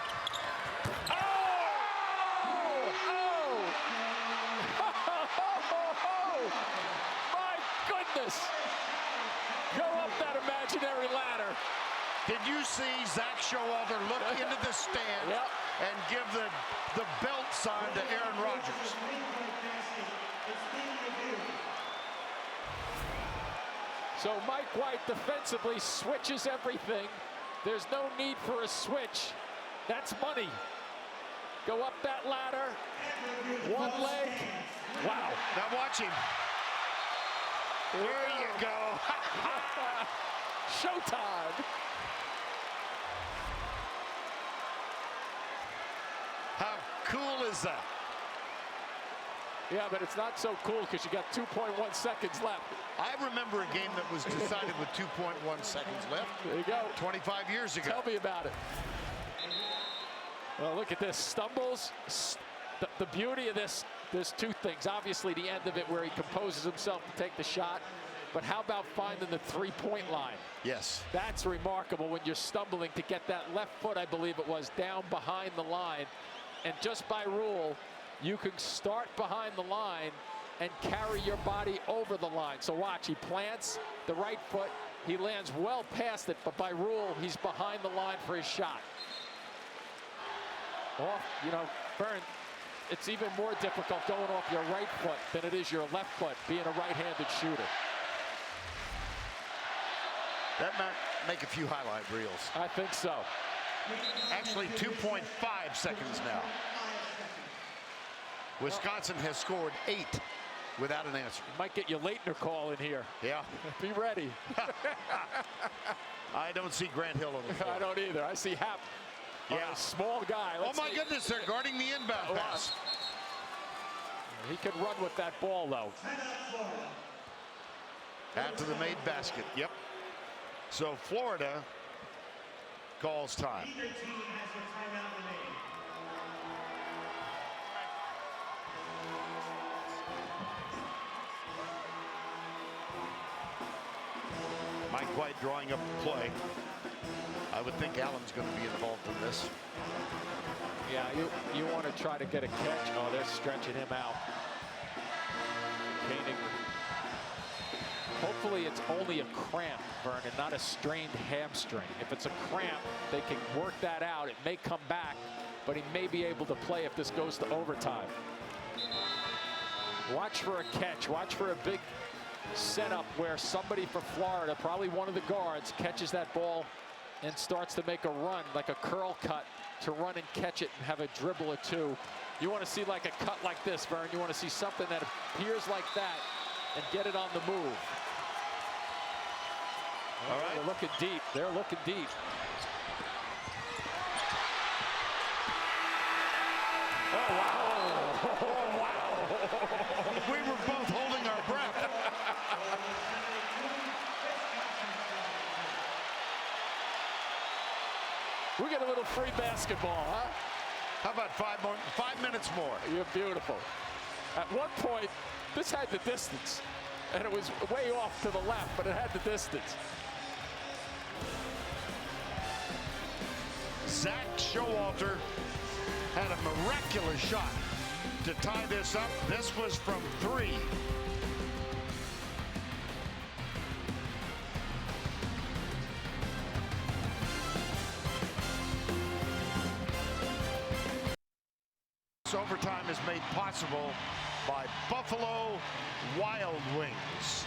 My goodness. imaginary ladder. Did you see Zach Showalter look into the stand and give the belt sign to Aaron Rodgers? So Mike White defensively switches everything. There's no need for a switch. That's money. Go up that ladder. One leg. Wow. Now watch him. There you go. Showtime. How cool is that? Yeah, but it's not so cool because you got 2.1 seconds left. I remember a game that was decided with 2.1 seconds left. There you go. 25 years ago. Tell me about it. Well, look at this. Stumbles. The beauty of this, there's two things. Obviously, the end of it where he composes himself to take the shot. But how about finding the three-point line? Yes. That's remarkable when you're stumbling to get that left foot, I believe it was, down behind the line. And just by rule, you can start behind the line and carry your body over the line. So watch, he plants the right foot. He lands well past it, but by rule, he's behind the line for his shot. Off, you know, Vern, it's even more difficult going off your right foot than it is your left foot, being a right-handed shooter. That might make a few highlight reels. I think so. Actually, 2.5 seconds now. Wisconsin has scored 8 without an answer. Might get your Leitner call in here. Yeah. Be ready. I don't see Grant Hill on the floor. I don't either. I see Hap. Yeah. A small guy. Oh my goodness, they're guarding the inbound pass. He can run with that ball, though. After the made basket. Yep. So Florida calls time. Mike White drawing up the play. I would think Allen's going to be involved in this. Yeah, you want to try to get a catch. Oh, they're stretching him out. Koenig. Hopefully it's only a cramp, Vernon, not a strained hamstring. If it's a cramp, they can work that out. It may come back, but he may be able to play if this goes to overtime. Watch for a catch. Watch for a big setup where somebody for Florida, probably one of the guards, catches that ball and starts to make a run, like a curl cut, to run and catch it and have a dribble or two. You want to see like a cut like this, Vern. You want to see something that appears like that and get it on the move. All right. They're looking deep. They're looking deep. Oh, wow. Oh, wow. We were both holding our breath. We get a little free basketball, huh? How about 5 minutes more? You're beautiful. At one point, this had the distance, and it was way off to the left, but it had the distance. Zach Showalter had a miraculous shot to tie this up. This was from 3. This overtime is made possible by Buffalo Wild Wings.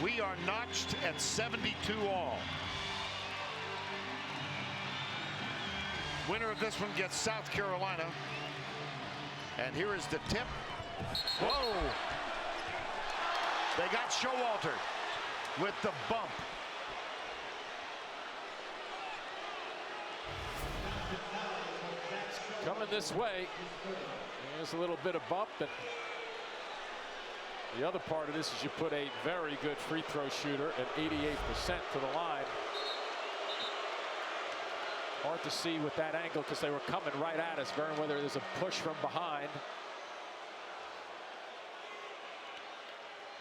We are notched at 72 all. Winner of this one gets South Carolina. And here is the tip. Whoa! They got Showalter with the bump. Coming this way. There's a little bit of bump. And the other part of this is you put a very good free throw shooter at 88% to the line. Hard to see with that angle because they were coming right at us, Vern, whether there's a push from behind.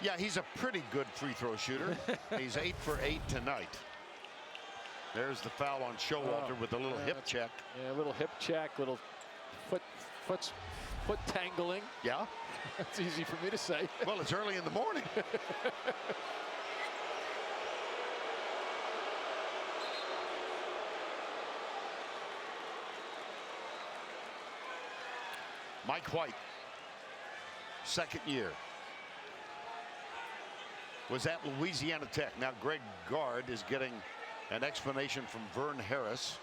Yeah, he's a pretty good free throw shooter. He's 8 for 8 tonight. There's the foul on Showalter with a little hip check. Yeah, a little hip check, little foot foot tangling. Yeah. That's easy for me to say. Well, it's early in the morning. Mike White, second year, was at Louisiana Tech. Now Greg Gard is getting an explanation from Vern Harris.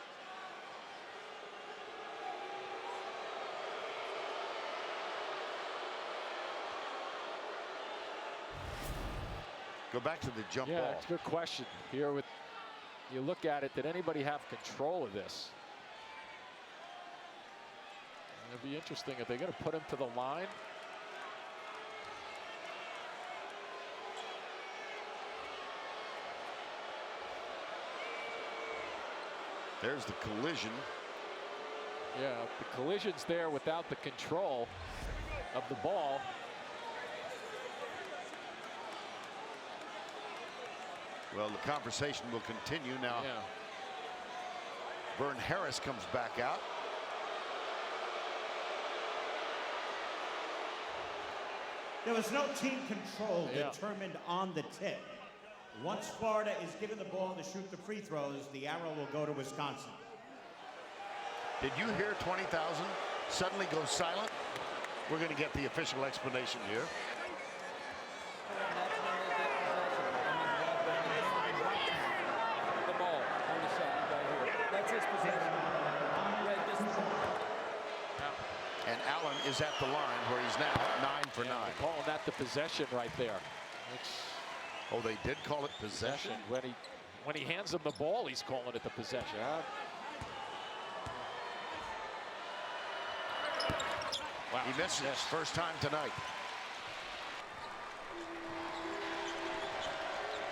Go back to the jump ball. Yeah, it's a good question. Here, with you look at it, did anybody have control of this? It'd be interesting if they're going to put him to the line. There's the collision. Yeah, the collision's there without the control of the ball. Well, the conversation will continue now. Yeah. Vern Harris comes back out. There was no team control determined on the tip. Once Florida is given the ball to shoot the free throws, the arrow will go to Wisconsin. Did you hear 20,000 suddenly go silent? We're going to get the official explanation here. The ball on the side right here. That's his possession. And Allen is at the line where he's now 9 for 9. Calling that the possession right there. Oh, they did call it possession? When he hands him the ball, he's calling it the possession. Wow. He misses his first time tonight.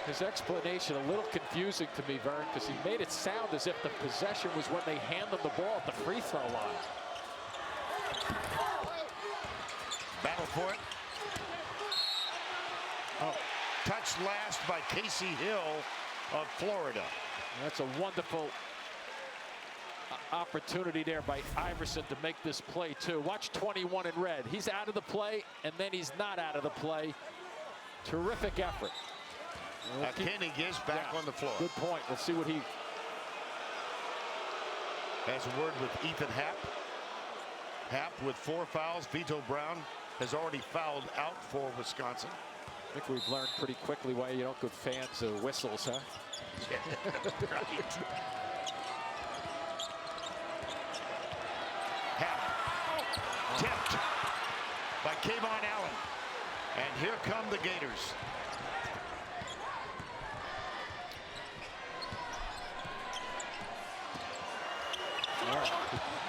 His explanation a little confusing to me, Vern, because he made it sound as if the possession was when they hand him the ball at the free throw line. Battle for it. Oh, touched last by Casey Hill of Florida. That's a wonderful opportunity there by Iverson to make this play too. Watch 21 in red. He's out of the play, and then he's not out of the play. Terrific effort. Koenig is back on the floor. Good point. Let's see what he has a word with Ethan Happ. Happ with 4 fouls. Vito Brown has already fouled out for Wisconsin. I think we've learned pretty quickly why you don't get fans of whistles, huh? Right. Happ tipped by Kayvon Allen. And here come the Gators.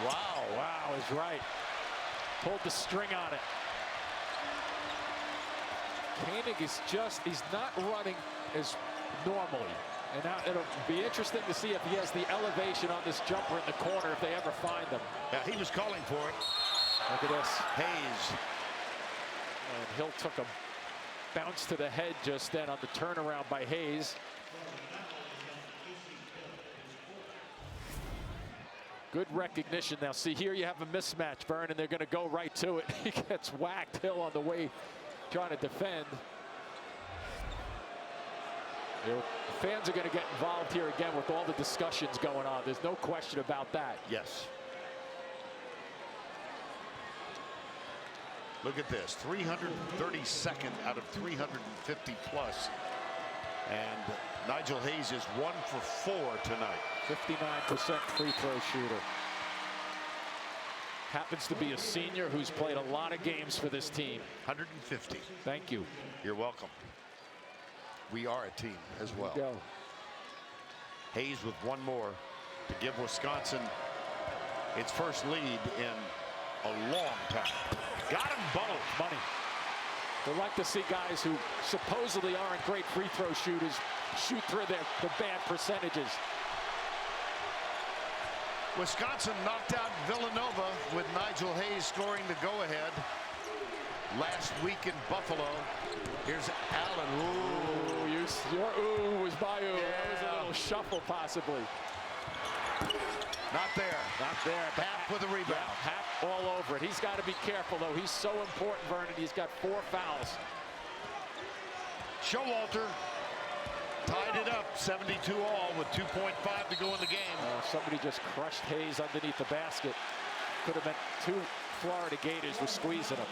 Wow is right. Pulled the string on it. Koenig is he's not running as normally. And now it'll be interesting to see if he has the elevation on this jumper in the corner if they ever find him. Yeah, he was calling for it. Look at this. Hayes. And Hill took a bounce to the head just then on the turnaround by Hayes. Good recognition. Now see here you have a mismatch, Vern, and they're going to go right to it. He gets whacked, Hill, on the way trying to defend. Fans are going to get involved here again with all the discussions going on. There's no question about that. Yes. Look at this, 332nd out of 350 plus. And Nigel Hayes is 1 for 4 tonight. 59% free throw shooter. Happens to be a senior who's played a lot of games for this team. 150. Thank you. You're welcome. We are a team as well. Go. Hayes with 1 more to give Wisconsin its first lead in a long time. Got him both. Money. We'd like to see guys who supposedly aren't great free throw shooters shoot through the bad percentages. Wisconsin knocked out Villanova with Nigel Hayes scoring the go-ahead last week in Buffalo. Here's Allen. Ooh. Your ooh was my ooh. That was a little shuffle possibly. Not there. Not there. Hap with a rebound. Yeah, Hap all over it. He's got to be careful, though. He's so important, Vernon. He's got 4 fouls. Showalter tied it up, 72 all with 2.5 to go in the game. Somebody just crushed Hayes underneath the basket. Could have been 2 Florida Gators were squeezing him.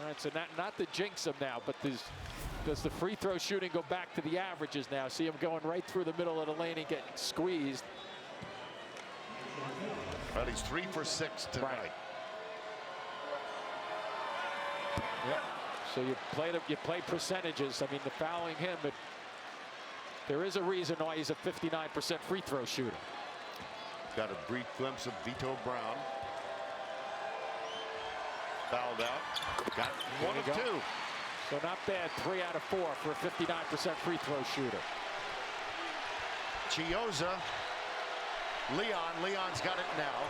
All right, so not to jinx him now, but does the free throw shooting go back to the averages now? See him going right through the middle of the lane and getting squeezed. Well, he's 3 for 6 tonight. Right. Yep. So you play percentages. I mean, the fouling him, but there is a reason why he's a 59% free throw shooter. Got a brief glimpse of Vito Brown. Fouled out. Got 1 of 2. So not bad. 3 out of 4 for a 59% free throw shooter. Chioza. Leon's got it now.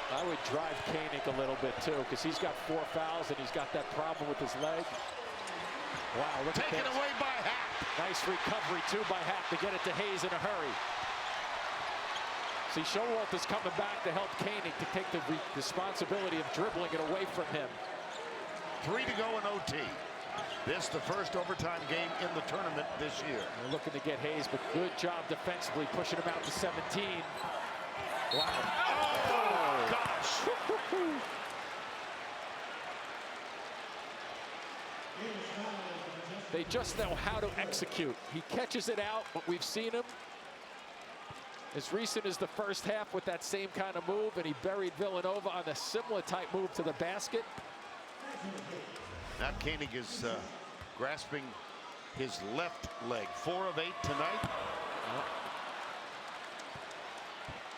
I would drive Koenig a little bit too, because he's got 4 fouls and he's got that problem with his leg. Wow, look at Taken this. away by Hap. Nice recovery too by Hap to get it to Hayes in a hurry. See, Showalter's coming back to help Koenig to take the responsibility of dribbling it away from him. 3 to go in OT. This the first overtime game in the tournament this year. They're looking to get Hayes, but good job defensively pushing him out to 17. Wow. Oh, gosh. They just know how to execute. He catches it out, but we've seen him as recent as the first half with that same kind of move, and he buried Villanova on a similar type move to the basket. Now Koenig is grasping his left leg. 4 of 8 tonight.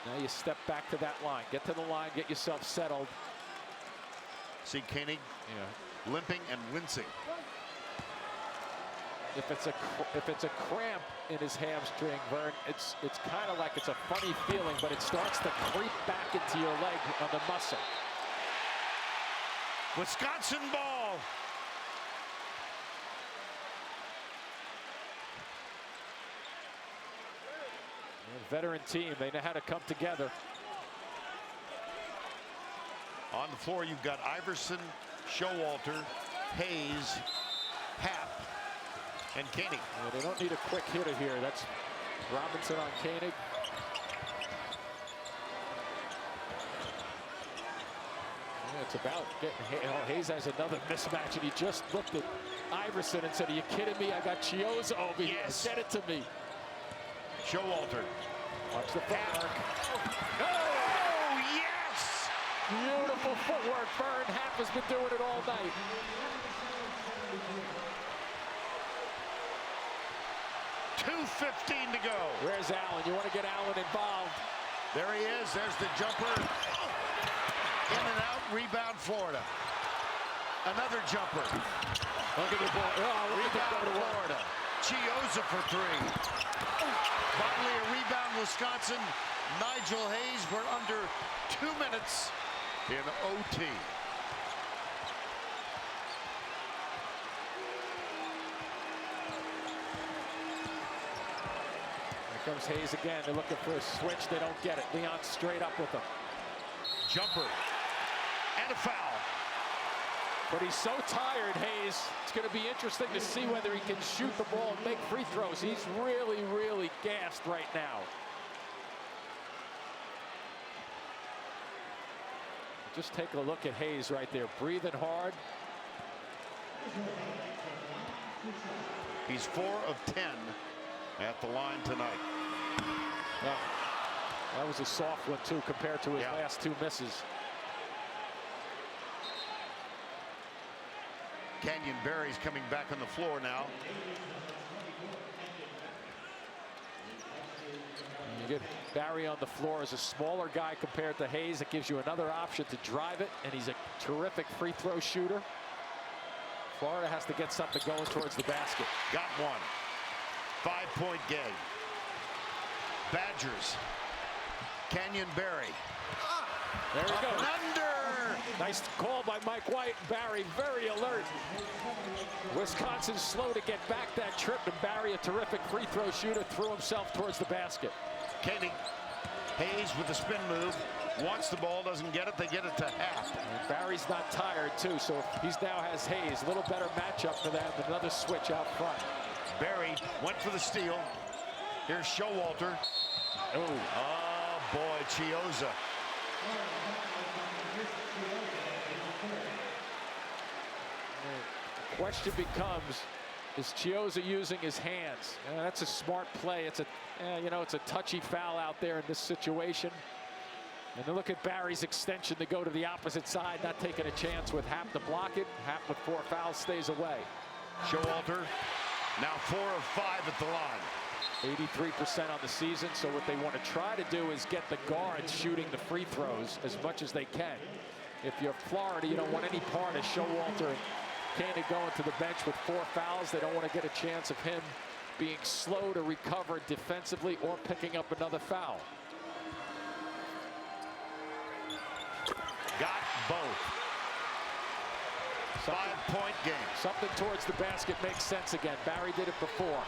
Now you step back to that line. Get to the line, get yourself settled. See Koenig limping and wincing. If it's a cramp in his hamstring, Vern, it's kind of like it's a funny feeling, but it starts to creep back into your leg on the muscle. Wisconsin ball. Veteran team, they know how to come together. On the floor, you've got Iverson, Showalter, Hayes, Hap, and Koenig. Well, they don't need a quick hitter here. That's Robinson on Koenig. Yeah, it's about getting Hayes has another mismatch, and he just looked at Iverson and said, "Are you kidding me? I got Chioza over here. Get it to me." Showalter. Watch the footwork. Oh, yes! Beautiful footwork. Vern Hap has been doing it all night. .2:15 to go. Where's Allen? You want to get Allen involved. There he is. There's the jumper. In and out. Rebound, Florida. Another jumper. Look at the ball. Oh, Rebound, Florida. Chioza for 3. Finally, a rebound, Wisconsin. Nigel Hayes. We're under 2 minutes in OT. Here comes Hayes again. They're looking for a switch. They don't get it. Leon straight up with them. Jumper. And a foul. But he's so tired, Hayes. It's going to be interesting to see whether he can shoot the ball and make free throws. He's really, really gassed right now. Just take a look at Hayes right there, breathing hard. He's 4 of 10 at the line tonight. Well, that was a soft one, too, compared to his last 2 misses. Canyon Barry's coming back on the floor now. You get Barry on the floor as a smaller guy compared to Hayes. It gives you another option to drive it, and he's a terrific free throw shooter. Florida has to get something going towards the basket. Got one. 5-point game. Badgers. Canyon Barry. There we go. Under. Nice call by Mike White. Barry very alert. Wisconsin slow to get back that trip, and Barry, a terrific free throw shooter, threw himself towards the basket. Koenig, Hayes with the spin move, wants the ball, doesn't get it, they get it to half. And Barry's not tired too, so he now has Hayes. A little better matchup for them. Another switch out front. Barry went for the steal. Here's Showalter. Oh boy, Chiozza. The question becomes, is Chiozza using his hands? That's a smart play. It's a, it's a touchy foul out there in this situation. And then look at Barry's extension to go to the opposite side, not taking a chance with Happ to block it. Happ with 4 fouls stays away. Showalter now 4 of 5 at the line. 83% on the season, so what they want to try to do is get the guards shooting the free throws as much as they can. If you're Florida, you don't want any part of Showalter and Koenig going to the bench with 4 fouls. They don't want to get a chance of him being slow to recover defensively or picking up another foul. Got both. 5-point game. Something towards the basket makes sense again. Barry did it before.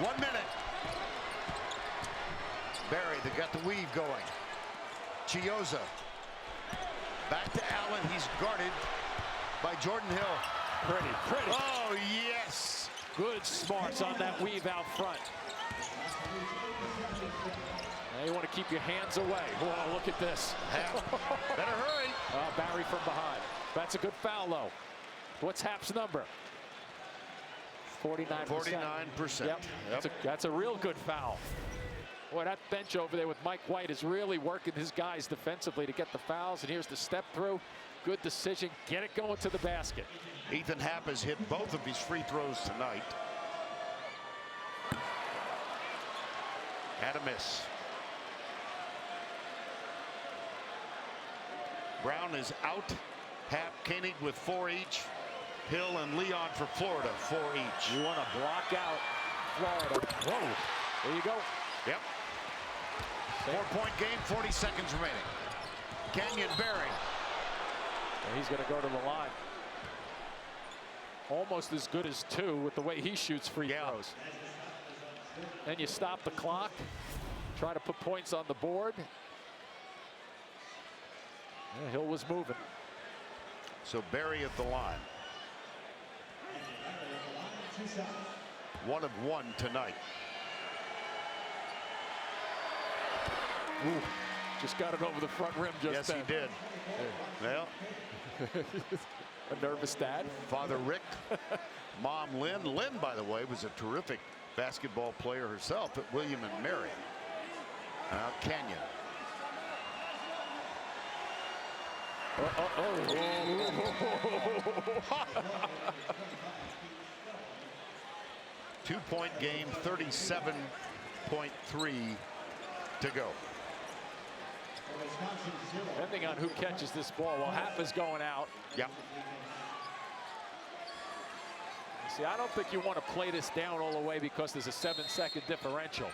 1 minute. Barry, they got the weave going. Chiozza. Back to Allen. He's guarded by Jordan Hill. Pretty. Oh, yes. Good smarts on that weave out front. Now you want to keep your hands away. Whoa, look at this. Better hurry. Barry from behind. That's a good foul, though. What's Happ's number? 49%. 49%. Yep. That's a real good foul. Boy, that bench over there with Mike White is really working his guys defensively to get the fouls. And here's the step through. Good decision. Get it going to the basket. Ethan Happ has hit both of his free throws tonight. Had a miss. Brown is out. Happ, Koenig with 4 each. Hill and Leon for Florida, 4 each. You want to block out Florida. Whoa. There you go. Yep. 4-point game, 40 seconds remaining. Canyon Barry. And he's going to go to the line. Almost as good as 2 with the way he shoots free throws. Then you stop the clock. Try to put points on the board. Yeah, Hill was moving. So Barry at the line. 1 of 1 tonight. Ooh, just got it over the front rim just then. Yes, he did. Well, a nervous dad. Father Rick, Mom Lynn. Lynn, by the way, was a terrific basketball player herself at William and Mary. Now Canyon. Two-point game, 37.3 to go. Depending on who catches this ball, well, Happ is going out. Yep. See, I don't think you want to play this down all the way because there's a 7-second differential.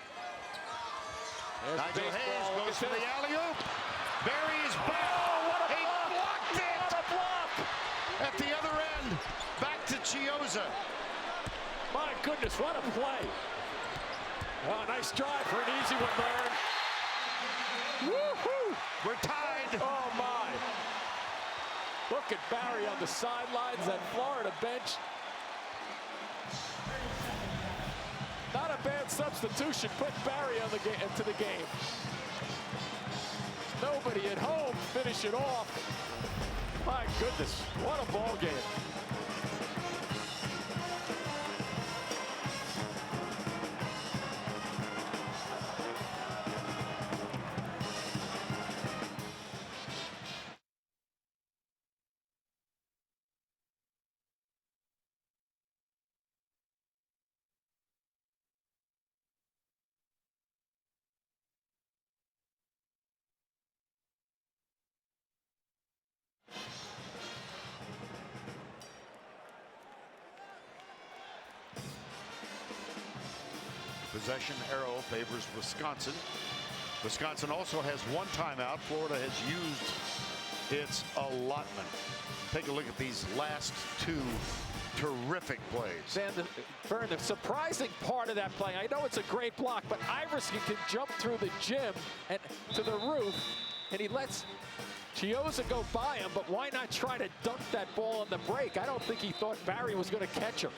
There's Nigel Hayes baseball. goes for the alley-oop. Barry is back. Oh, what a he block! blocked it. What a block! At the other end, back to Chiozza. My goodness, what a play. Oh, nice drive for an easy one, Baron. Woo-hoo! We're tied. Oh, my. Look at Barry on the sidelines, that Florida bench. Not a bad substitution. Put Barry on into the game. Nobody at home. Finish it off. My goodness, what a ball game. Possession arrow favors Wisconsin. Wisconsin also has one timeout. Florida has used its allotment. Take a look at these last two terrific plays. And Vern, the surprising part of that play, I know it's a great block, but Iverson can jump through the gym and to the roof, and he lets Chiozza go by him, but why not try to dunk that ball on the break? I don't think he thought Barry was going to catch him.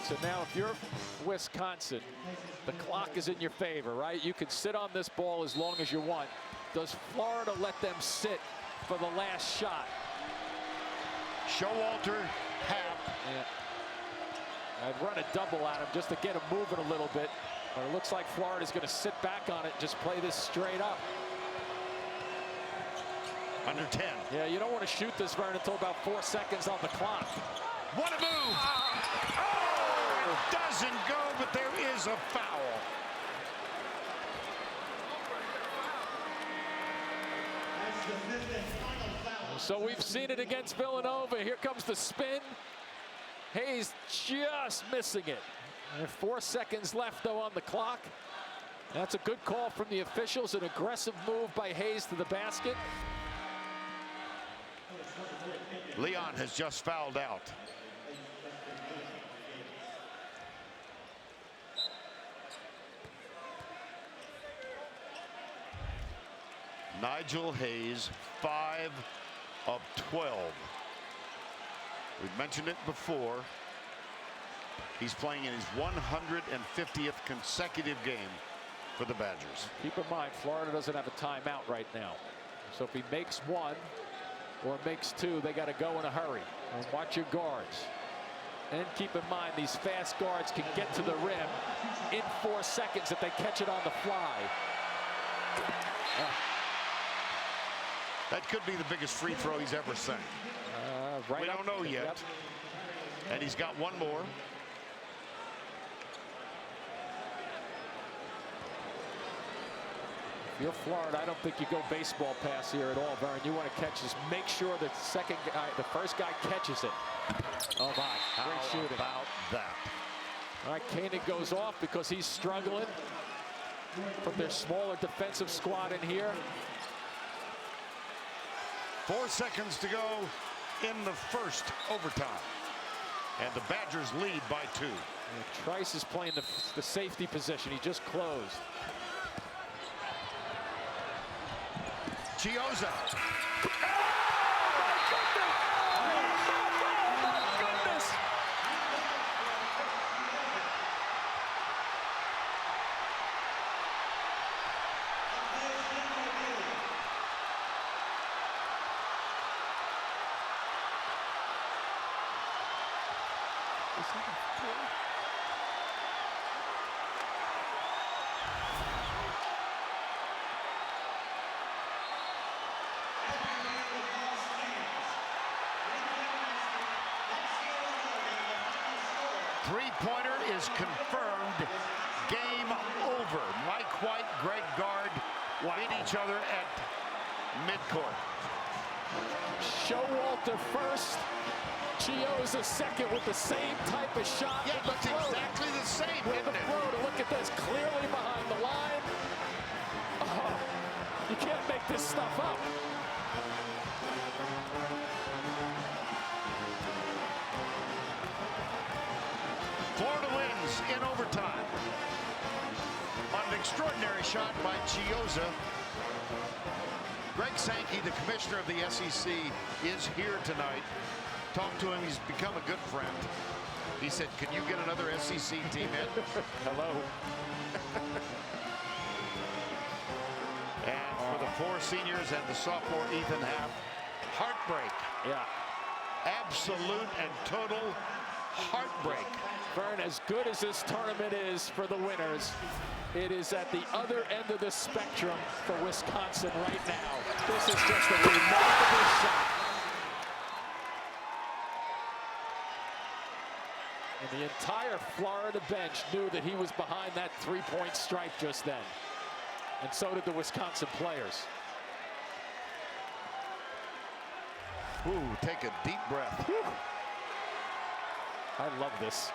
So now if you're Wisconsin, the clock is in your favor, right? You can sit on this ball as long as you want. Does Florida let them sit for the last shot? Showalter, Hap. Yeah. I'd run a double at him just to get him moving a little bit. But it looks like Florida's going to sit back on it and just play this straight up. Under 10. Yeah, you don't want to shoot this, Vern, until about 4 seconds on the clock. What a move! Doesn't go, but there is a foul. So we've seen it against Villanova. Here comes the spin. Hayes just missing it. And 4 seconds left, though, on the clock. That's a good call from the officials. An aggressive move by Hayes to the basket. Leon has just fouled out. Nigel Hayes, 5 of 12. We've mentioned it before. He's playing in his 150th consecutive game for the Badgers. Keep in mind, Florida doesn't have a timeout right now. So if he makes one or makes two, they got to go in a hurry. And watch your guards. And keep in mind, these fast guards can get to the rim in 4 seconds if they catch it on the fly. That could be the biggest free throw he's ever sent. Right, we don't know yet. Yep. And he's got one more. If you're Florida, I don't think you go baseball pass here at all, Vern. You want to catch this. Make sure the second guy, the first guy catches it. Oh my, great shooting. How about that? All right, Koenig goes off because he's struggling. Put their smaller defensive squad in here. 4 seconds to go in the first overtime. And the Badgers lead by 2. And Trice is playing the safety position. He just closed. Chiozza. Three-pointer is confirmed. Game over. Mike White, Greg Gard meet each other at midcourt. Showalter first. Chiozza second with the same type of shot. Yeah, it looks exactly the same, with the floater. Look at this, clearly behind the line. Oh, you can't make this stuff up. Florida wins in overtime on an extraordinary shot by Chiozza. Greg Sankey, the commissioner of the SEC, is here tonight. Talked to him. He's become a good friend. He said, can you get another SEC team in? Hello. And for the 4 seniors and the sophomore Ethan Happ, heartbreak. Yeah. Absolute and total heartbreak. Vern, as good as this tournament is for the winners, it is at the other end of the spectrum for Wisconsin right now. This is just a remarkable shot. And the entire Florida bench knew that he was behind that three-point strike just then. And so did the Wisconsin players. Ooh, take a deep breath. I love this.